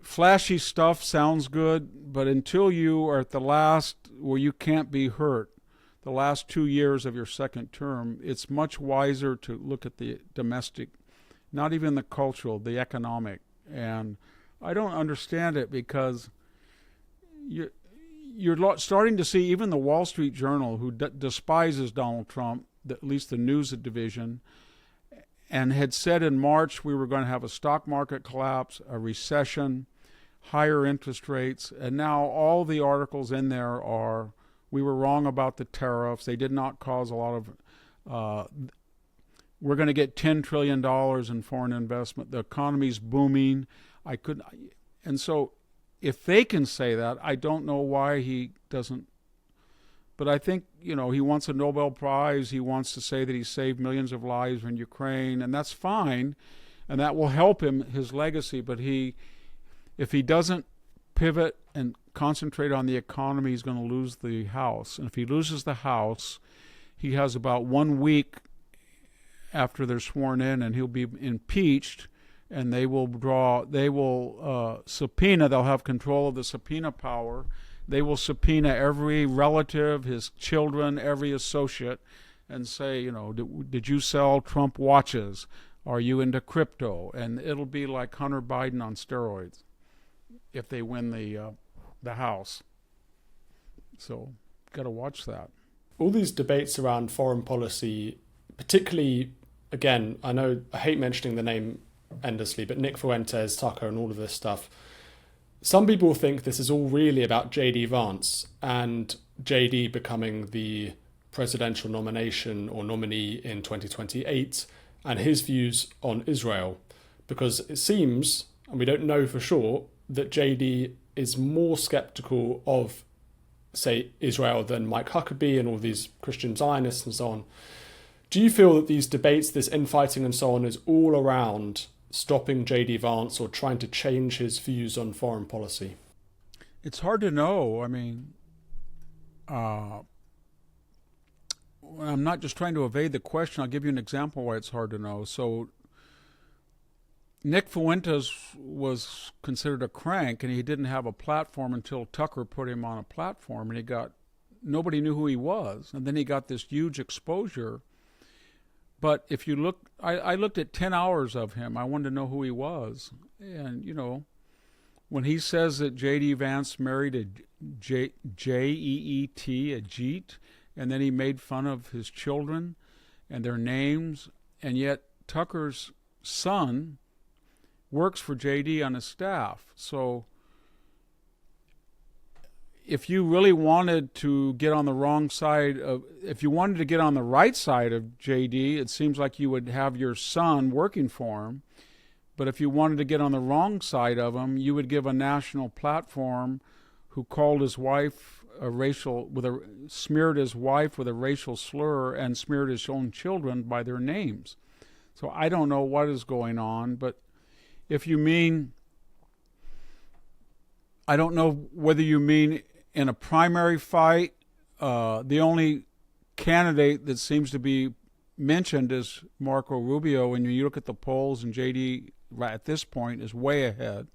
flashy stuff sounds good, but until you are at the last where you can't be hurt, the last 2 years of your second term, it's much wiser to look at the domestic, not even the cultural, the economic. And I don't understand it because you're starting to see even the Wall Street Journal, who despises Donald Trump, at least the news division, and had said in March we were going to have a stock market collapse, a recession, higher interest rates, and now all the articles in there are, we were wrong about the tariffs. They did not cause a lot of, we're going to get $10 trillion in foreign investment. The economy's booming. And so if they can say that, I don't know why he doesn't. But I think, he wants a Nobel Prize. He wants to say that he saved millions of lives in Ukraine, and that's fine, and that will help him, his legacy. But if he doesn't pivot and concentrate on the economy, he's going to lose the House. And if he loses the House, he has about 1 week after they're sworn in, and he'll be impeached, and they will subpoena. They'll have control of the subpoena power. They will subpoena every relative, his children, every associate, and say, did you sell Trump watches? Are you into crypto? And it'll be like Hunter Biden on steroids if they win the House. So, got to watch that. All these debates around foreign policy, particularly, again, I hate mentioning the name endlessly, but Nick Fuentes, Tucker, and all of this stuff. Some people think this is all really about J.D. Vance and J.D. becoming the presidential nomination or nominee in 2028 and his views on Israel, because it seems, and we don't know for sure, that J.D. is more skeptical of, say, Israel than Mike Huckabee and all these Christian Zionists and so on. Do you feel that these debates, this infighting and so on, is all around stopping J.D. Vance or trying to change his views on foreign policy? It's hard to know. I mean, I'm not just trying to evade the question. I'll give you an example why it's hard to know. So Nick Fuentes was considered a crank, and he didn't have a platform until Tucker put him on a platform, and nobody knew who he was. And then he got this huge exposure. But if you look, I looked at 10 hours of him. I wanted to know who he was. And, when he says that J.D. Vance married a J-E-E-T, a Jeet, and then he made fun of his children and their names, and yet Tucker's son works for J.D. on his staff. So if you really wanted to get on the wrong side if you wanted to get on the right side of J.D., it seems like you would have your son working for him. But if you wanted to get on the wrong side of him, you would give a national platform who called his wife smeared his wife with a racial slur and smeared his own children by their names. So I don't know what is going on, but if you mean, I don't know whether you mean in a primary fight, the only candidate that seems to be mentioned is Marco Rubio. When you look at the polls, and JD at this point is way ahead,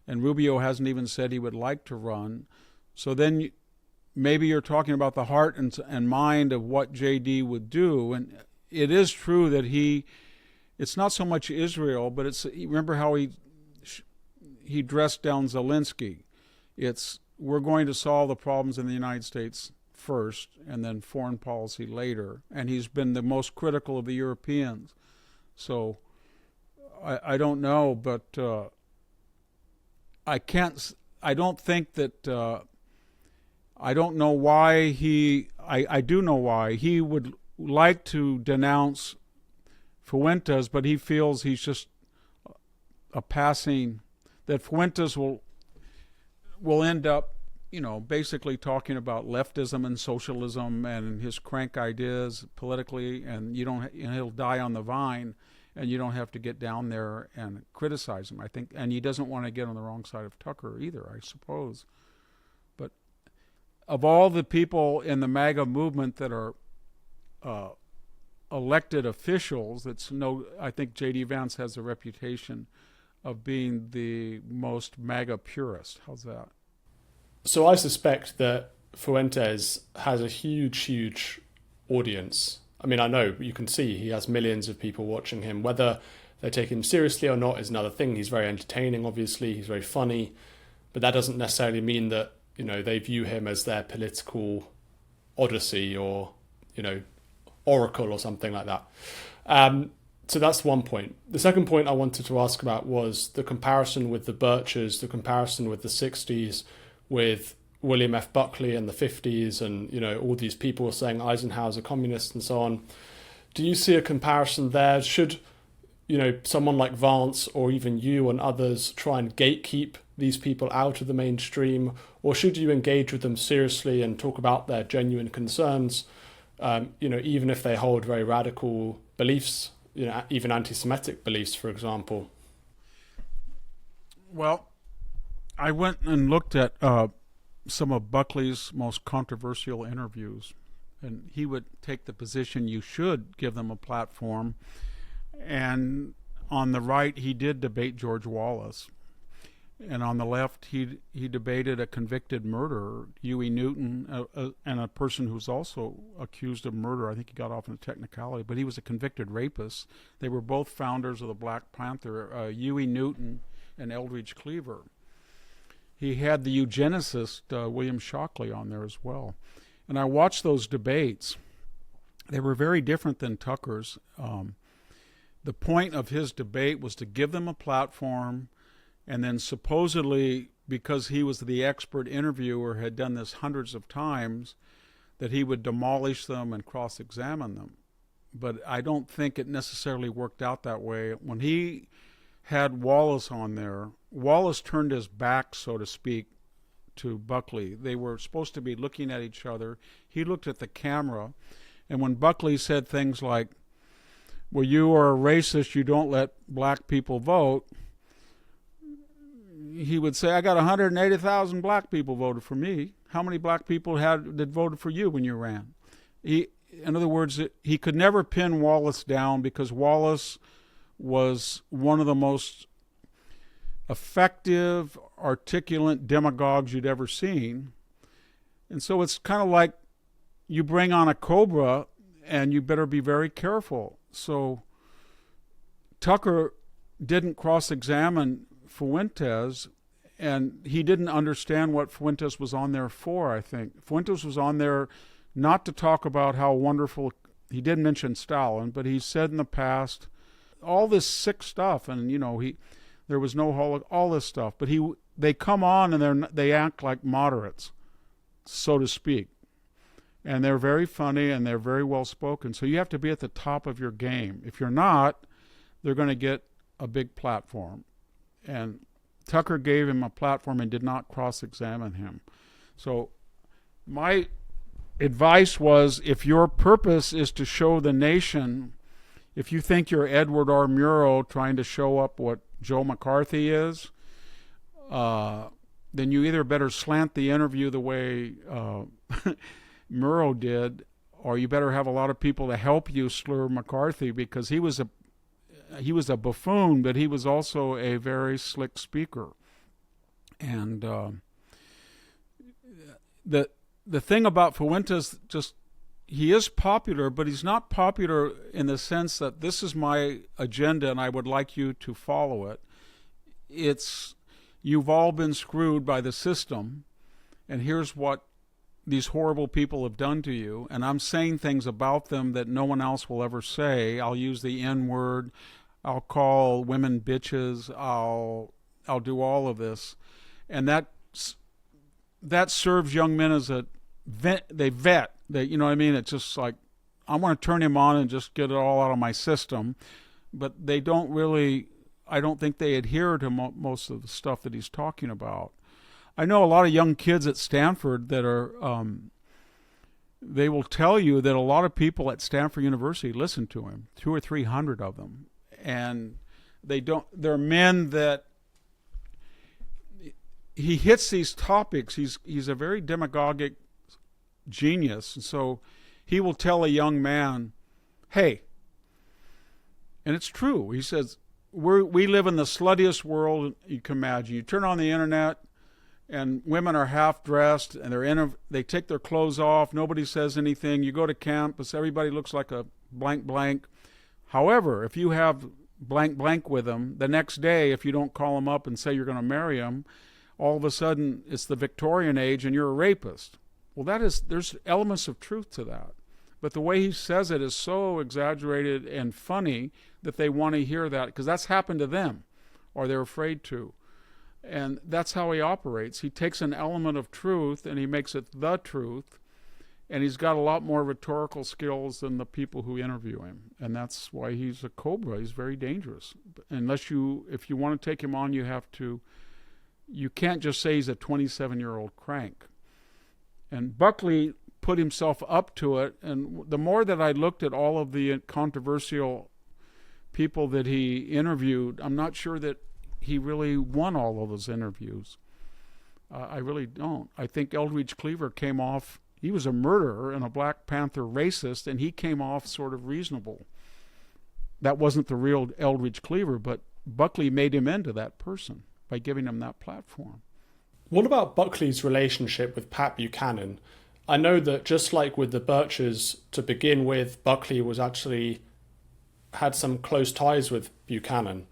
and Rubio hasn't even said he would like to run. So then maybe you're talking about the heart and mind of what JD would do. And it is true that it's not so much Israel, but remember how he dressed down Zelensky. We're going to solve the problems in the United States first and then foreign policy later. And he's been the most critical of the Europeans. So I don't know, but I don't know why I do know why. He would like to denounce Fuentes, but he feels he's just a passing, that Fuentes will end up, basically talking about leftism and socialism and his crank ideas politically, and he'll die on the vine, and you don't have to get down there and criticize him, I think. And he doesn't want to get on the wrong side of Tucker either, I suppose. But of all the people in the MAGA movement that are elected officials, I think J.D. Vance has a reputation of being the most MAGA purist. How's that? So I suspect that Fuentes has a huge, huge audience. I mean, I know you can see he has millions of people watching him. Whether they take him seriously or not is another thing. He's very entertaining, obviously. He's very funny. But that doesn't necessarily mean that, they view him as their political odyssey or, oracle or something like that. So that's one point. The second point I wanted to ask about was the comparison with the Birchers, the comparison with the 60s, with William F. Buckley in the 50s, and all these people saying Eisenhower's a communist and so on. Do you see a comparison there? Should someone like Vance or even you and others try and gatekeep these people out of the mainstream, or should you engage with them seriously and talk about their genuine concerns, even if they hold very radical beliefs, even anti-Semitic beliefs, for example? Well, I went and looked at some of Buckley's most controversial interviews, and he would take the position you should give them a platform. And on the right, he did debate George Wallace. And on the left, he debated a convicted murderer, Huey Newton, and a person who's also accused of murder. I think he got off on a technicality, but he was a convicted rapist. They were both founders of the Black Panther, Huey Newton and Eldridge Cleaver. He had the eugenicist William Shockley on there as well. And I watched those debates. They were very different than Tucker's. The point of his debate was to give them a platform, and then supposedly, because he was the expert interviewer, had done this hundreds of times, that he would demolish them and cross-examine them. But I don't think it necessarily worked out that way. When he had Wallace on there, Wallace turned his back, so to speak, to Buckley. They were supposed to be looking at each other. He looked at the camera, and when Buckley said things like, well, you are a racist, you don't let black people vote, he would say, I got 180,000 black people voted for me. How many black people that voted for you when you ran? In other words, he could never pin Wallace down because Wallace was one of the most effective, articulate demagogues you'd ever seen. And so it's kind of like you bring on a cobra and you better be very careful. So Tucker didn't cross-examine Fuentes, and he didn't understand what Fuentes was on there for, I think. Fuentes was on there not to talk about how wonderful, he did mention Stalin, but he said in the past all this sick stuff, and there was no all this stuff, but they come on and they act like moderates, so to speak. And they're very funny and they're very well spoken. So you have to be at the top of your game. If you're not, they're going to get a big platform. And Tucker gave him a platform and did not cross-examine him. So my advice was, if your purpose is to show the nation, if you think you're Edward R. Murrow trying to show up what Joe McCarthy is, then you either better slant the interview the way Murrow did, or you better have a lot of people to help you slur McCarthy, because he was a buffoon, but he was also a very slick speaker. And the thing about Fuentes, he is popular, but he's not popular in the sense that this is my agenda and I would like you to follow it. It's, you've all been screwed by the system, and here's what these horrible people have done to you, and I'm saying things about them that no one else will ever say. I'll use the N-word. I'll call women bitches. I'll do all of this, and that serves young men as a vet. You know what I mean? It's just like, I want to turn him on and just get it all out of my system, but they don't really. I don't think they adhere to most of the stuff that he's talking about. I know a lot of young kids at Stanford that are, they will tell you that a lot of people at Stanford University listen to him, 200 or 300 of them. And they're men that, he hits these topics. He's a very demagogic genius. And so he will tell a young man, hey, and it's true. He says, we live in the sluttiest world you can imagine. You turn on the internet, and women are half dressed, and they take their clothes off. Nobody says anything. You go to campus, everybody looks like a blank blank. However, if you have blank blank with them, the next day, if you don't call them up and say you're going to marry them, all of a sudden it's the Victorian age and you're a rapist. Well, there's elements of truth to that. But the way he says it is so exaggerated and funny that they want to hear that, because that's happened to them, or they're afraid to. And that's how he operates. He takes an element of truth and he makes it the truth, And he's got a lot more rhetorical skills than the people who interview him. And that's why he's a cobra. He's very dangerous. If you want to take him on, you can't just say he's a 27-year-old crank. And Buckley put himself up to it. And the more that I looked at all of the controversial people that he interviewed, I'm not sure that he really won all of those interviews. I really don't. I think Eldridge Cleaver came off, he was a murderer and a Black Panther racist, and he came off sort of reasonable. That wasn't the real Eldridge Cleaver, but Buckley made him into that person by giving him that platform. What about Buckley's relationship with Pat Buchanan? I know that just like with the Birches, to begin with, Buckley was actually had some close ties with Buchanan,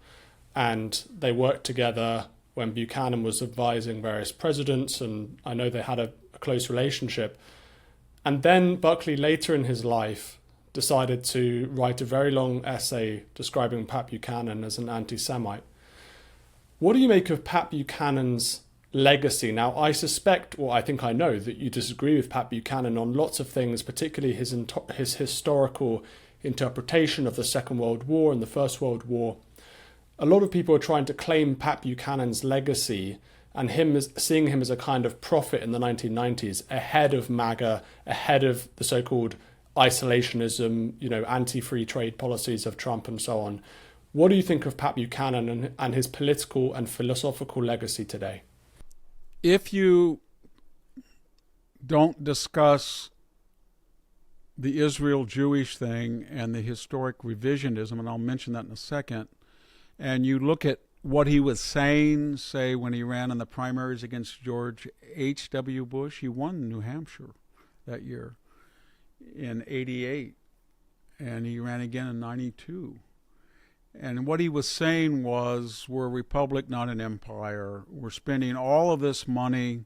and they worked together when Buchanan was advising various presidents, and I know they had a close relationship. And then Buckley, later in his life, decided to write a very long essay describing Pat Buchanan as an anti-Semite. What do you make of Pat Buchanan's legacy? Now, I suspect, or I think I know, that you disagree with Pat Buchanan on lots of things, particularly his historical interpretation of the Second World War and the First World War. A lot of people are trying to claim Pat Buchanan's legacy and seeing him as a kind of prophet in the 1990s, ahead of MAGA, ahead of the so-called isolationism, anti-free trade policies of Trump and so on. What do you think of Pat Buchanan and his political and philosophical legacy today? If you don't discuss the Israel-Jewish thing and the historic revisionism, and I'll mention that in a second, and you look at what he was saying, say, when he ran in the primaries against George H.W. Bush, he won New Hampshire that year in 88, and he ran again in 92. And what he was saying was, we're a republic, not an empire. We're spending all of this money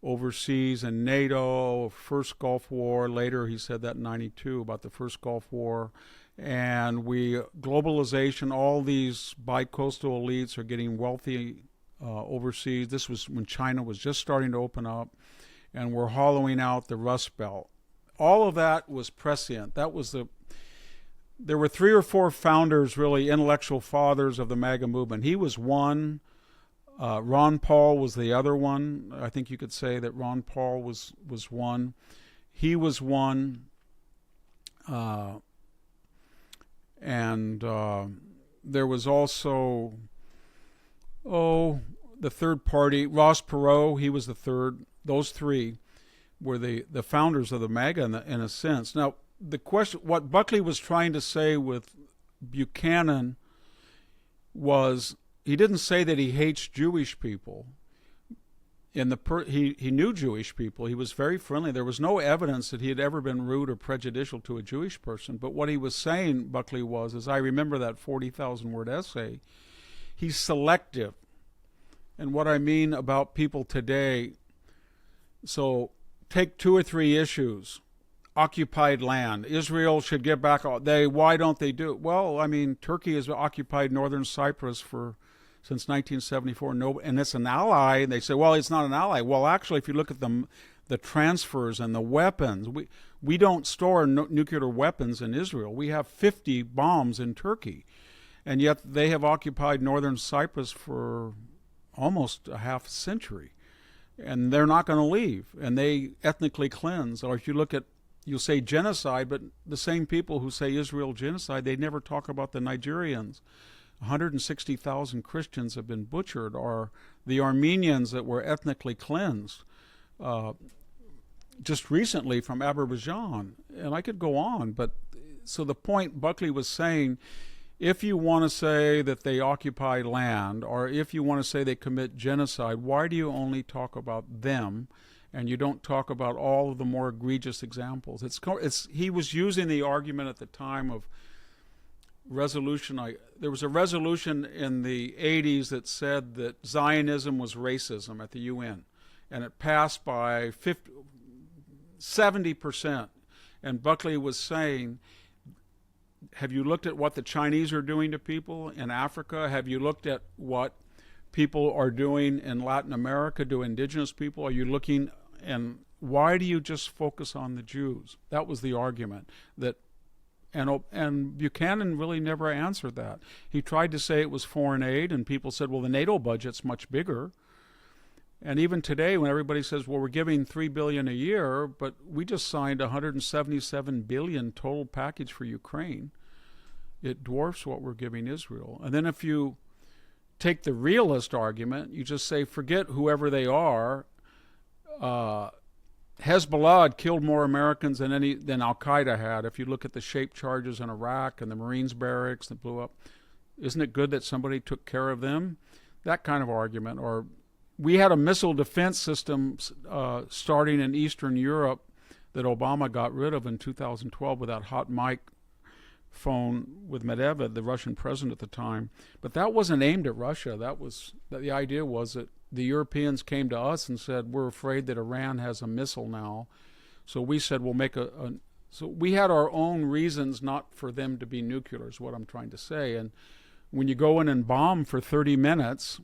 overseas in NATO, first Gulf War. Later he said that in 92 about the first Gulf War. And globalization, all these bi-coastal elites are getting wealthy overseas. This was when China was just starting to open up, and we're hollowing out the Rust Belt. All of that was prescient. There were 3 or 4 founders, really intellectual fathers of the MAGA movement. He was one. Ron Paul was the other one. I think you could say that Ron Paul was one. He was one. And there was also, the third party, Ross Perot, he was the third. Those 3 were the founders of the MAGA in a sense. Now, the question, what Buckley was trying to say with Buchanan was, he didn't say that he hates Jewish people. He knew Jewish people. He was very friendly. There was no evidence that he had ever been rude or prejudicial to a Jewish person. But what he was saying, Buckley, was, as I remember that 40,000-word essay, he's selective. And what I mean about people today, so take 2 or 3 issues. Occupied land. Israel should get back. Why don't they do it? Well, I mean, Turkey has occupied northern Cyprus since 1974, and it's an ally. And they say, well, it's not an ally. Well, actually, if you look at the transfers and the weapons, we don't store nuclear weapons in Israel. We have 50 bombs in Turkey, and yet they have occupied northern Cyprus for almost a half century, and they're not going to leave. And they ethnically cleanse. Or if you look at, you'll say genocide, but the same people who say Israel genocide, they never talk about the Nigerians. 160,000 Christians have been butchered, or the Armenians that were ethnically cleansed just recently from Azerbaijan. And I could go on, but so the point Buckley was saying, if you want to say that they occupy land, or if you want to say they commit genocide, why do you only talk about them and you don't talk about all of the more egregious examples? He was using the argument at the time of resolution. There was a resolution in the 80s that said that Zionism was racism at the UN, and it passed by 70%. And Buckley was saying, have you looked at what the Chinese are doing to people in Africa? Have you looked at what people are doing in Latin America to indigenous people? Are you looking and why do you just focus on the Jews? That was the argument. And Buchanan really never answered that. He tried to say it was foreign aid, and people said, well, the NATO budget's much bigger. And even today, when everybody says, well, we're giving $3 billion a year, but we just signed $177 billion total package for Ukraine, it dwarfs what we're giving Israel. And then if you take the realist argument, you just say, forget whoever they are. Hezbollah had killed more Americans than Al-Qaeda had. If you look at the shaped charges in Iraq and the Marines barracks that blew up, isn't it good that somebody took care of them? That kind of argument. Or we had a missile defense system starting in Eastern Europe that Obama got rid of in 2012 with that hot mic phone with Medvedev, the Russian president at the time. But that wasn't aimed at Russia. The idea was that the Europeans came to us and said, we're afraid that Iran has a missile now. So we said, we'll make so we had our own reasons not for them to be nuclear, is what I'm trying to say. And when you go in and bomb for 30 minutes,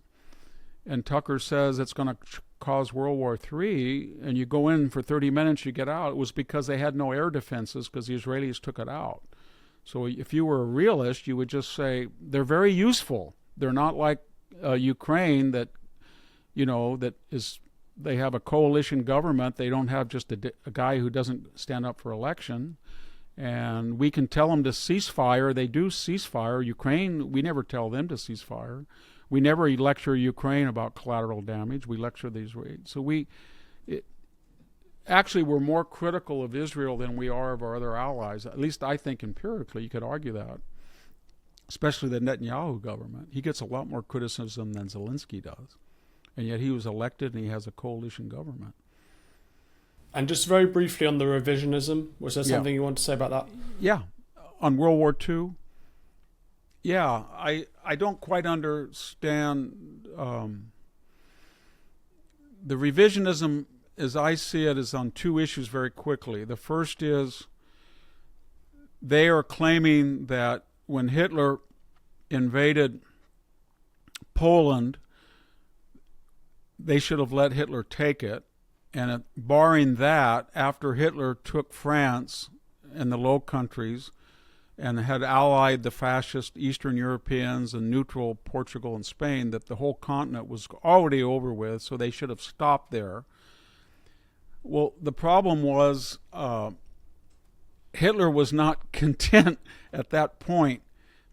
and Tucker says it's going to cause World War III, and you go in for 30 minutes, you get out, it was because they had no air defenses because the Israelis took it out. So if you were a realist, you would just say, they're very useful. They're not like Ukraine that, they have a coalition government. They don't have just a guy who doesn't stand up for election. And we can tell them to cease fire. They do cease fire. Ukraine, we never tell them to cease fire. We never lecture Ukraine about collateral damage. We lecture the Israelis. So actually, we're more critical of Israel than we are of our other allies. At least I think empirically you could argue that, especially the Netanyahu government. He gets a lot more criticism than Zelensky does. And yet he was elected and he has a coalition government. And just very briefly on the revisionism, was there something you want to say about that? Yeah. On World War II, yeah, I don't quite understand. The revisionism, as I see it, is on two issues very quickly. The first is they are claiming that when Hitler invaded Poland, they should have let Hitler take it. And barring that, after Hitler took France and the Low Countries and had allied the fascist Eastern Europeans and neutral Portugal and Spain, that the whole continent was already over with, so they should have stopped there. Well, the problem was Hitler was not content at that point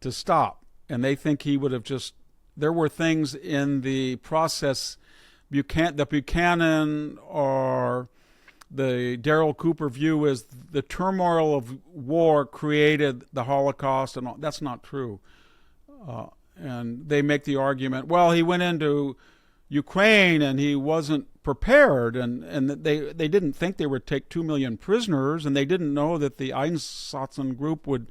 to stop. And they think he would have there were things in the process, the Buchanan or the Darrell Cooper view is the turmoil of war created the Holocaust, and all. That's not true. And they make the argument, well, he went into Ukraine and he wasn't prepared, and they didn't think they would take 2 million prisoners, and they didn't know that the Einsatz group would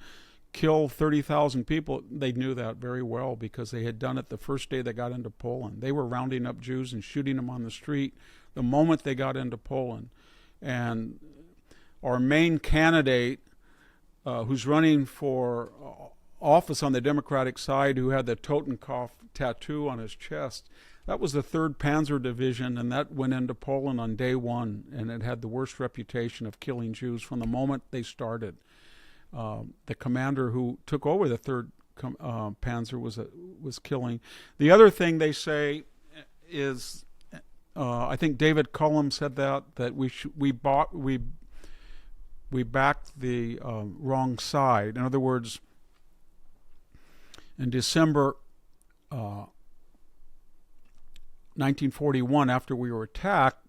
kill 30,000 people. They knew that very well because they had done it the first day they got into Poland. They were rounding up Jews and shooting them on the street the moment they got into Poland. And our main candidate, who's running for office on the Democratic side, who had the Totenkopf tattoo on his chest, that was the 3rd Panzer Division, and that went into Poland on day one, and it had the worst reputation of killing Jews from the moment they started. The commander who took over the 3rd Panzer was killing. The other thing they say is, I think David Cullum said that we backed the wrong side. In other words, in December 1941, after we were attacked,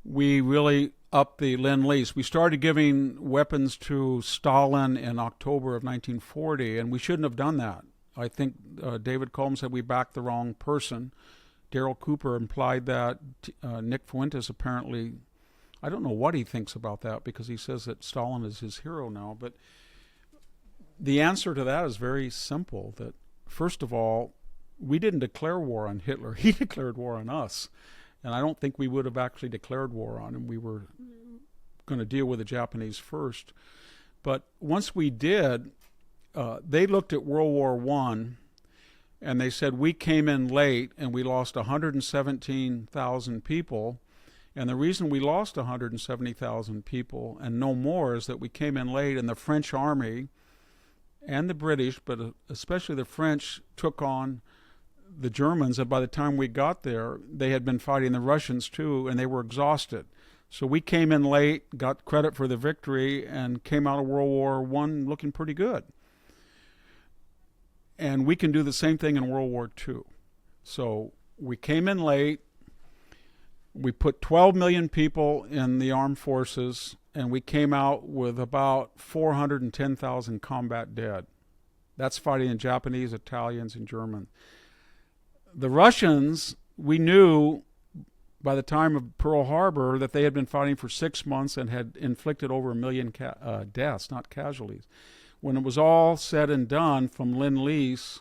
we really upped the Lend-Lease. We started giving weapons to Stalin in October of 1940, and we shouldn't have done that. I think David Cullum said we backed the wrong person. Darrell Cooper implied that. Nick Fuentes apparently, I don't know what he thinks about that, because he says that Stalin is his hero now. But the answer to that is very simple, that first of all, we didn't declare war on Hitler. He declared war on us. And I don't think we would have actually declared war on him. We were going to deal with the Japanese first. But once we did, they looked at World War I, and they said we came in late and we lost 117,000 people, And the reason we lost 170,000 people and no more is that we came in late, and the French army and the British, but especially the French, took on the Germans. And by the time we got there, they had been fighting the Russians too, and they were exhausted. So we came in late, got credit for the victory, and came out of World War I looking pretty good. And we can do the same thing in World War II. So we came in late. We put 12 million people in the armed forces, and we came out with about 410,000 combat dead. That's fighting the Japanese, Italians, and Germans. The Russians, we knew by the time of Pearl Harbor that they had been fighting for 6 months and had inflicted over 1 million deaths, not casualties. When it was all said and done from Lend-Lease,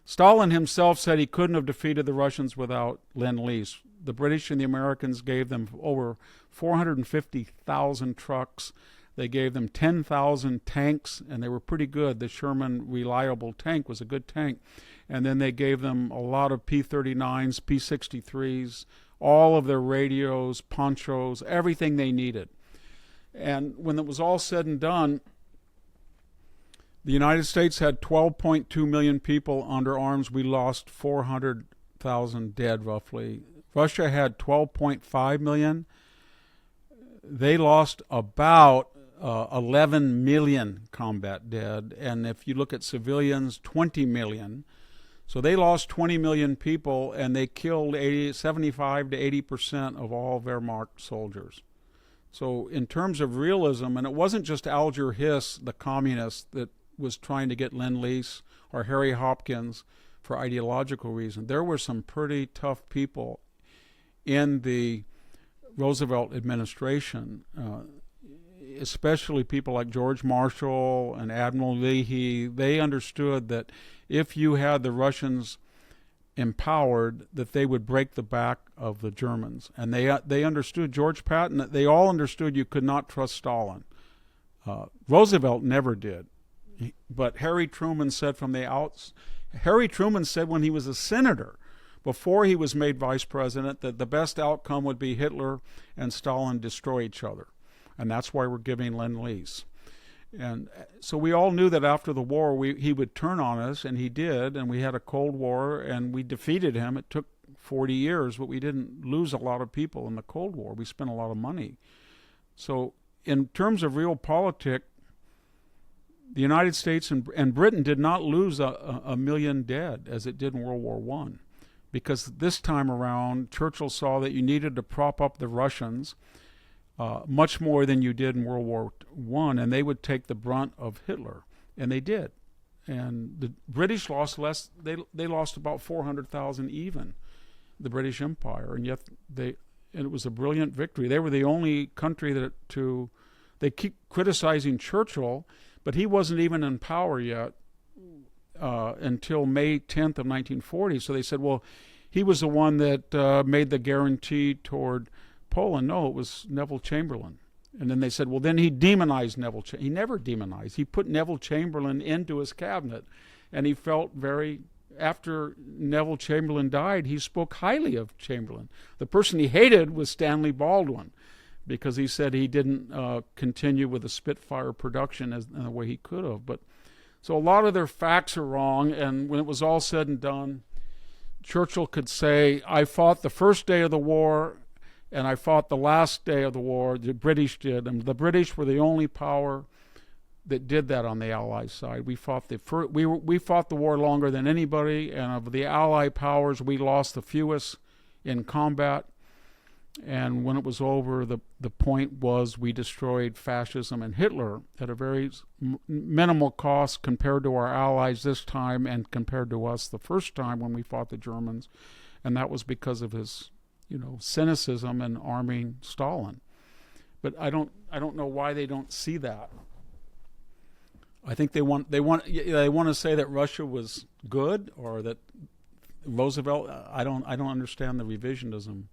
Stalin himself said he couldn't have defeated the Russians without Lend-Lease. The British and the Americans gave them over 450,000 trucks. They gave them 10,000 tanks, and they were pretty good. The Sherman Reliable tank was a good tank. And then they gave them a lot of P-39s, P-63s, all of their radios, ponchos, everything they needed. And when it was all said and done, the United States had 12.2 million people under arms. We lost 400,000 dead, roughly. Russia had 12.5 million. They lost about 11 million combat dead. And if you look at civilians, 20 million. So they lost 20 million people, and they killed 75 to 80% of all Wehrmacht soldiers. So in terms of realism, and it wasn't just Alger Hiss, the communist, that was trying to get Lend-Lease, or Harry Hopkins for ideological reasons. There were some pretty tough people in the Roosevelt administration, especially people like George Marshall and Admiral Leahy. They understood that if you had the Russians empowered, that they would break the back of the Germans. And they understood, George Patton, they all understood you could not trust Stalin. Roosevelt never did. But Harry Truman said from the outs, Harry Truman said when he was a senator, before he was made vice president, that the best outcome would be Hitler and Stalin destroy each other. And that's why we're giving Lend-Lease. And so we all knew that after the war he would turn on us, and he did, and we had a Cold War, and we defeated him. It took 40 years, but we didn't lose a lot of people in the Cold War. We spent a lot of money. So in terms of realpolitik, the United States and Britain did not lose a million dead as it did in World War I. Because this time around, Churchill saw that you needed to prop up the Russians much more than you did in World War I, and they would take the brunt of Hitler, and they did. And the British lost less; they lost about 400,000 even, the British Empire, and yet and it was a brilliant victory. They were the only country they keep criticizing Churchill, but he wasn't even in power yet. Until May 10th of 1940. So they said, well, he was the one that made the guarantee toward Poland. No, it was Neville Chamberlain. And then they said, well, then he demonized Neville Chamberlain. He never demonized. He put Neville Chamberlain into his cabinet. And he felt after Neville Chamberlain died, he spoke highly of Chamberlain. The person he hated was Stanley Baldwin, because he said he didn't continue with the Spitfire production in the way he could have. But so a lot of their facts are wrong, and when it was all said and done, Churchill could say, I fought the first day of the war, and I fought the last day of the war. The British did, and the British were the only power that did that on the Allied side. We fought the war longer than anybody, and of the Allied powers, we lost the fewest in combat. And when it was over, the point was we destroyed fascism and Hitler at a very minimal cost compared to our allies this time and compared to us the first time when we fought the Germans. And that was because of his, cynicism and arming Stalin. But I don't know why they don't see that. I think they want to say that Russia was good, or that Roosevelt. I don't understand the revisionism.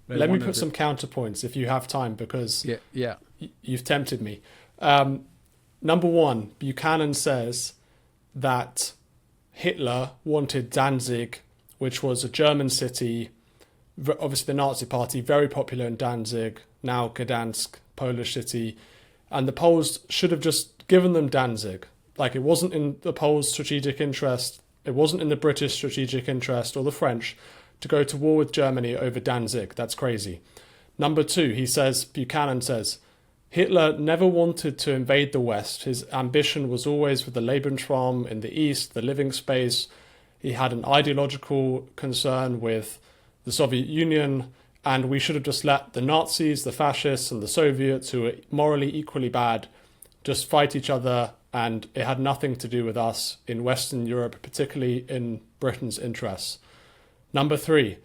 Let me put some counterpoints if you have time, because you've tempted me. Number one, Buchanan says that Hitler wanted Danzig, which was a German city Obviously, the Nazi Party, very popular in Danzig, now Gdansk, Polish city. And the Poles should have just given them Danzig. Like, it wasn't in the Poles' strategic interest, it wasn't in the British strategic interest or the French to go to war with Germany over Danzig. That's crazy. Number two, Buchanan says, Hitler never wanted to invade the West. His ambition was always for the Lebensraum in the East, the living space. He had an ideological concern with the Soviet Union, and we should have just let the Nazis, the fascists, and the Soviets, who were morally equally bad, just fight each other, and it had nothing to do with us in Western Europe, particularly in Britain's interests. Number three,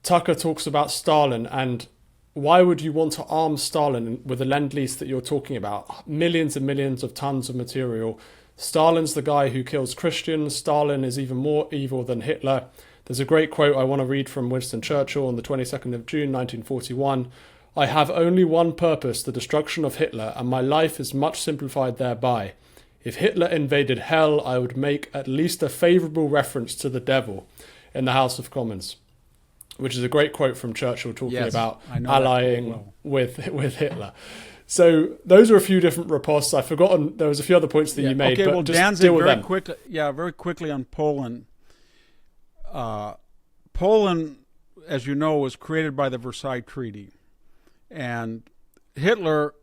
Tucker talks about Stalin, and why would you want to arm Stalin with the Lend-Lease that you're talking about? Millions and millions of tons of material. Stalin's the guy who kills Christians. Stalin is even more evil than Hitler. There's a great quote I want to read from Winston Churchill on the 22nd of June 1941. I have only one purpose, the destruction of Hitler, and my life is much simplified thereby. If Hitler invaded hell, I would make at least a favourable reference to the devil in the House of Commons, which is a great quote from Churchill talking about allying with Hitler. So those are a few different riposts. I've forgotten, there was a few other points that you made, okay, but well, just Danzig, deal with them. Very quickly on Poland. Poland, as you know, was created by the Versailles Treaty. And Hitler,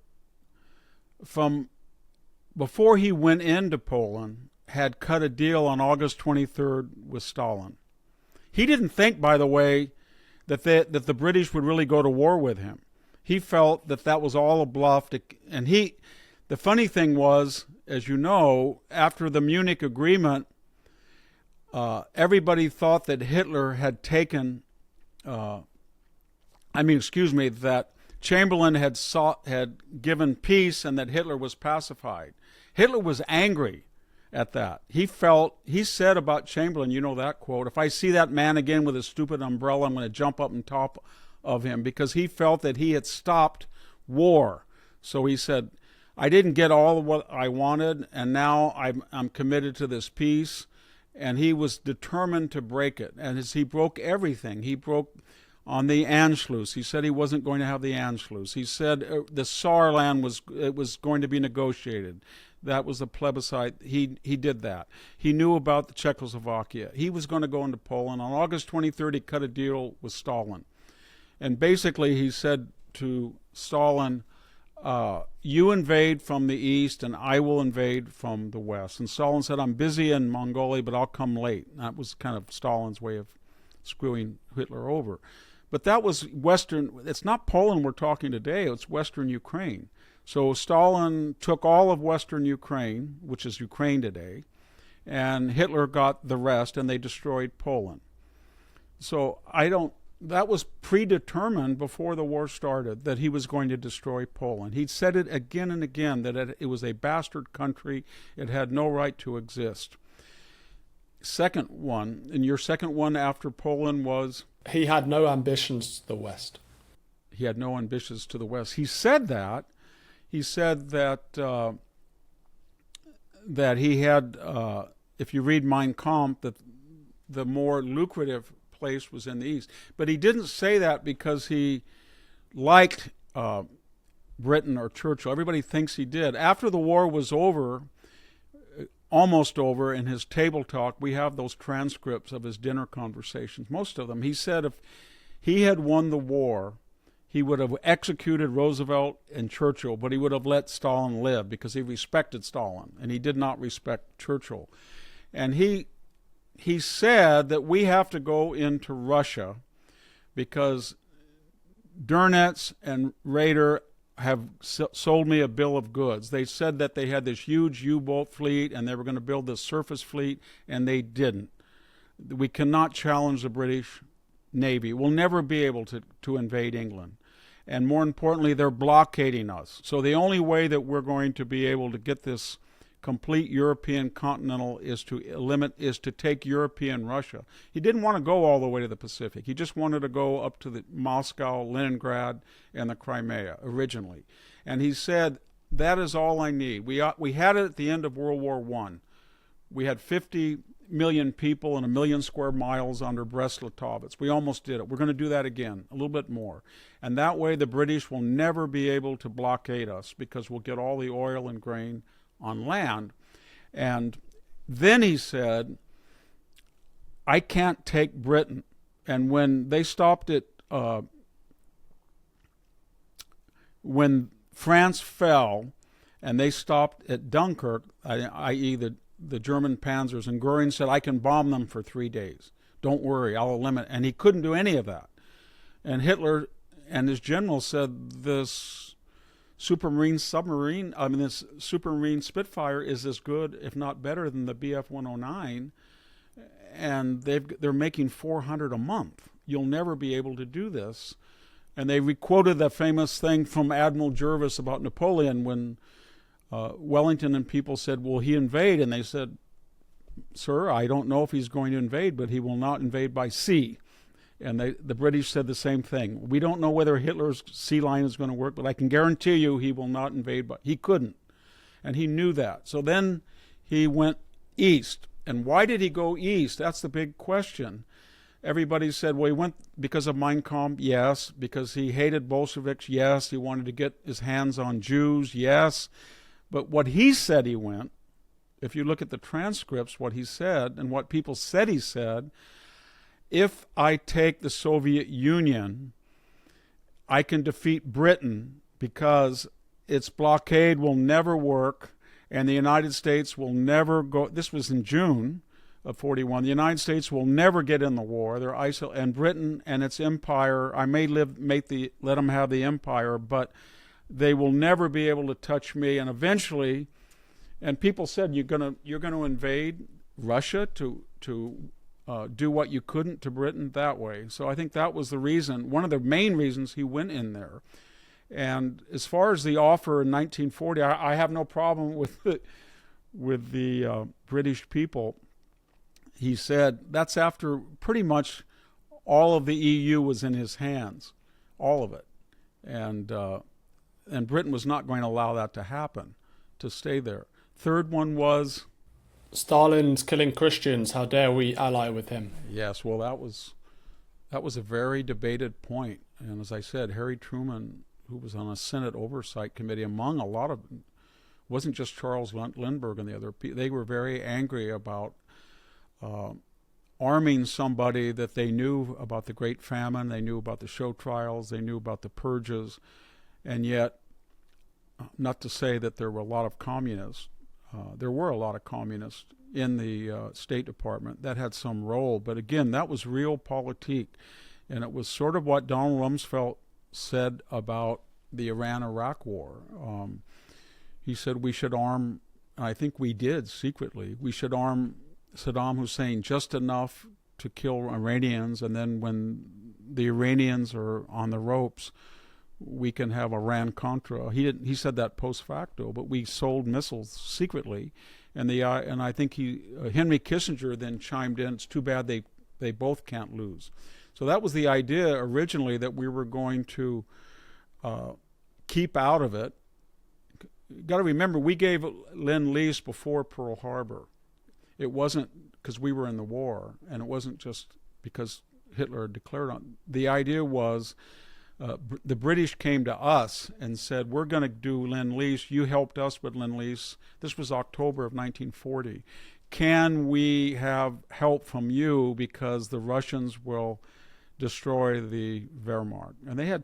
from before he went into Poland, had cut a deal on August 23rd with Stalin. He didn't think, by the way, that the British would really go to war with him. He felt that that was all a bluff. And the funny thing was, as you know, after the Munich Agreement, everybody thought that Hitler had taken, that Chamberlain had given peace and that Hitler was pacified. Hitler was angry at that. He said about Chamberlain, you know that quote, if I see that man again with his stupid umbrella, I'm going to jump up on top of him, because he felt that he had stopped war. So he said, I didn't get all of what I wanted, and now I'm committed to this peace. And he was determined to break it. And as he broke everything, he broke on the Anschluss. He said he wasn't going to have the Anschluss. He said the Saarland was going to be negotiated. That was a plebiscite. He did that. He knew about the Czechoslovakia. He was going to go into Poland. On August 23rd, he cut a deal with Stalin. And basically he said to Stalin, you invade from the east and I will invade from the west. And Stalin said, I'm busy in Mongolia, but I'll come late. And that was kind of Stalin's way of screwing Hitler over. But that was Western. It's not Poland we're talking today. It's Western Ukraine. So Stalin took all of Western Ukraine, which is Ukraine today, and Hitler got the rest, and they destroyed Poland. So that was predetermined before the war started, that he was going to destroy Poland. He'd said it again and again, that it was a bastard country. It had no right to exist. Second one, and your second one after Poland was? He had no ambitions to the West. He had no ambitions to the West. He said that. He said that that he had, if you read Mein Kampf, that the more lucrative place was in the East. But he didn't say that because he liked Britain or Churchill. Everybody thinks he did. After the war was over, almost over, in his table talk, we have those transcripts of his dinner conversations, most of them. He said if he had won the war, he would have executed Roosevelt and Churchill, but he would have let Stalin live because he respected Stalin, and he did not respect Churchill. And he said that we have to go into Russia because Dönitz and Raeder have sold me a bill of goods. They said that they had this huge U-boat fleet and they were going to build this surface fleet, and they didn't. We cannot challenge the British Navy. We'll never be able to invade England. And more importantly, they're blockading us. So the only way that we're going to be able to get this complete European continental is to take European Russia. He didn't want to go all the way to the Pacific. He just wanted to go up to the Moscow, Leningrad, and the Crimea originally. And he said, that is all I need. We had it at the end of World War I. We had 50 million people and 1 million square miles under Brest-Litovsk. We almost did it. We're going to do that again, a little bit more. And that way the British will never be able to blockade us because we'll get all the oil and grain on land. And then he said, I can't take Britain. And when they stopped it, when France fell and they stopped at Dunkirk, i.e. the German panzers, and Goering said, I can bomb them for 3 days. Don't worry, I'll eliminate. And he couldn't do any of that. And Hitler and his generals said, this Supermarine Spitfire is as good, if not better, than the Bf-109, and they're making 400 a month. You'll never be able to do this. And they quoted that famous thing from Admiral Jervis about Napoleon when Wellington and people said, will he invade? And they said, sir, I don't know if he's going to invade, but he will not invade by sea. And the British said the same thing. We don't know whether Hitler's sea line is going to work, but I can guarantee you he will not invade. But he couldn't, and he knew that. So then he went east. And why did he go east? That's the big question. Everybody said, well, he went because of Mein Kampf, yes. Because he hated Bolsheviks, yes. He wanted to get his hands on Jews, yes. But what he said he went, if you look at the transcripts, what he said and what people said he said, if I take the Soviet Union, I can defeat Britain because its blockade will never work and the United States will never go. This was in June of 41. The United States will never get in the war. They're isolated, and Britain and its empire, I may let them have the empire, but they will never be able to touch me. And eventually, and people said, you're going to invade Russia to do what you couldn't to Britain that way. So I think that was the reason, one of the main reasons he went in there. And as far as the offer in 1940, I have no problem with the British people. He said that's after pretty much all of the EU was in his hands, all of it, and Britain was not going to allow that to happen, to stay there. Third one was Stalin's killing Christians. How dare we ally with him? Yes, well, that was a very debated point. And as I said, Harry Truman, who was on a Senate Oversight Committee, among a lot of, wasn't just Charles Lindbergh and the other people, they were very angry about arming somebody that they knew about the Great Famine, they knew about the show trials, they knew about the purges, and yet, not to say that there were a lot of communists, there were a lot of communists in the State Department that had some role, but again, that was realpolitik, and it was sort of what Donald Rumsfeld said about the Iran-Iraq war. He said we should arm, and I think we did secretly, we should arm Saddam Hussein just enough to kill Iranians, and then when the Iranians are on the ropes, we can have Iran-Contra. He said that post facto, but we sold missiles secretly, and I think Henry Kissinger then chimed in. It's too bad they both can't lose. So that was the idea originally, that we were going to keep out of it. You got to remember, we gave Lend-Lease before Pearl Harbor. It wasn't because we were in the war, and it wasn't just because Hitler declared on. The idea was the British came to us and said, we're going to do Lend-Lease. You helped us with Lend-Lease. This was October of 1940. Can we have help from you because the Russians will destroy the Wehrmacht? And they had,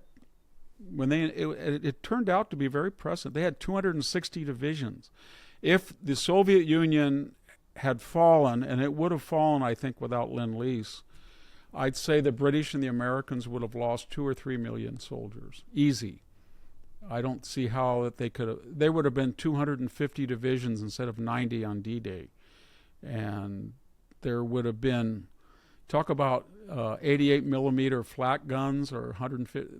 it turned out to be very prescient. They had 260 divisions. If the Soviet Union had fallen, and it would have fallen, I think, without Lend-Lease, I'd say the British and the Americans would have lost 2 or 3 million soldiers. Easy. I don't see how that they would have been 250 divisions instead of 90 on D-Day. And there would have been, talk about 88 millimeter flak guns or 150.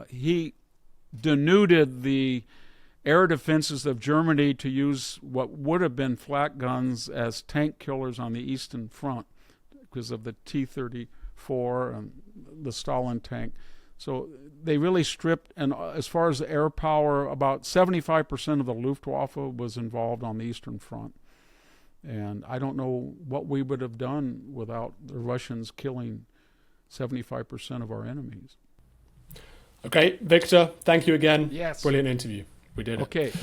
He denuded the air defenses of Germany to use what would have been flak guns as tank killers on the Eastern Front because of the T-34 and the Stalin tank. So they really stripped, and as far as the air power, about 75% of the Luftwaffe was involved on the Eastern Front. And I don't know what we would have done without the Russians killing 75% of our enemies. Okay, Victor, thank you again. Yes. Brilliant interview. We did it. Okay.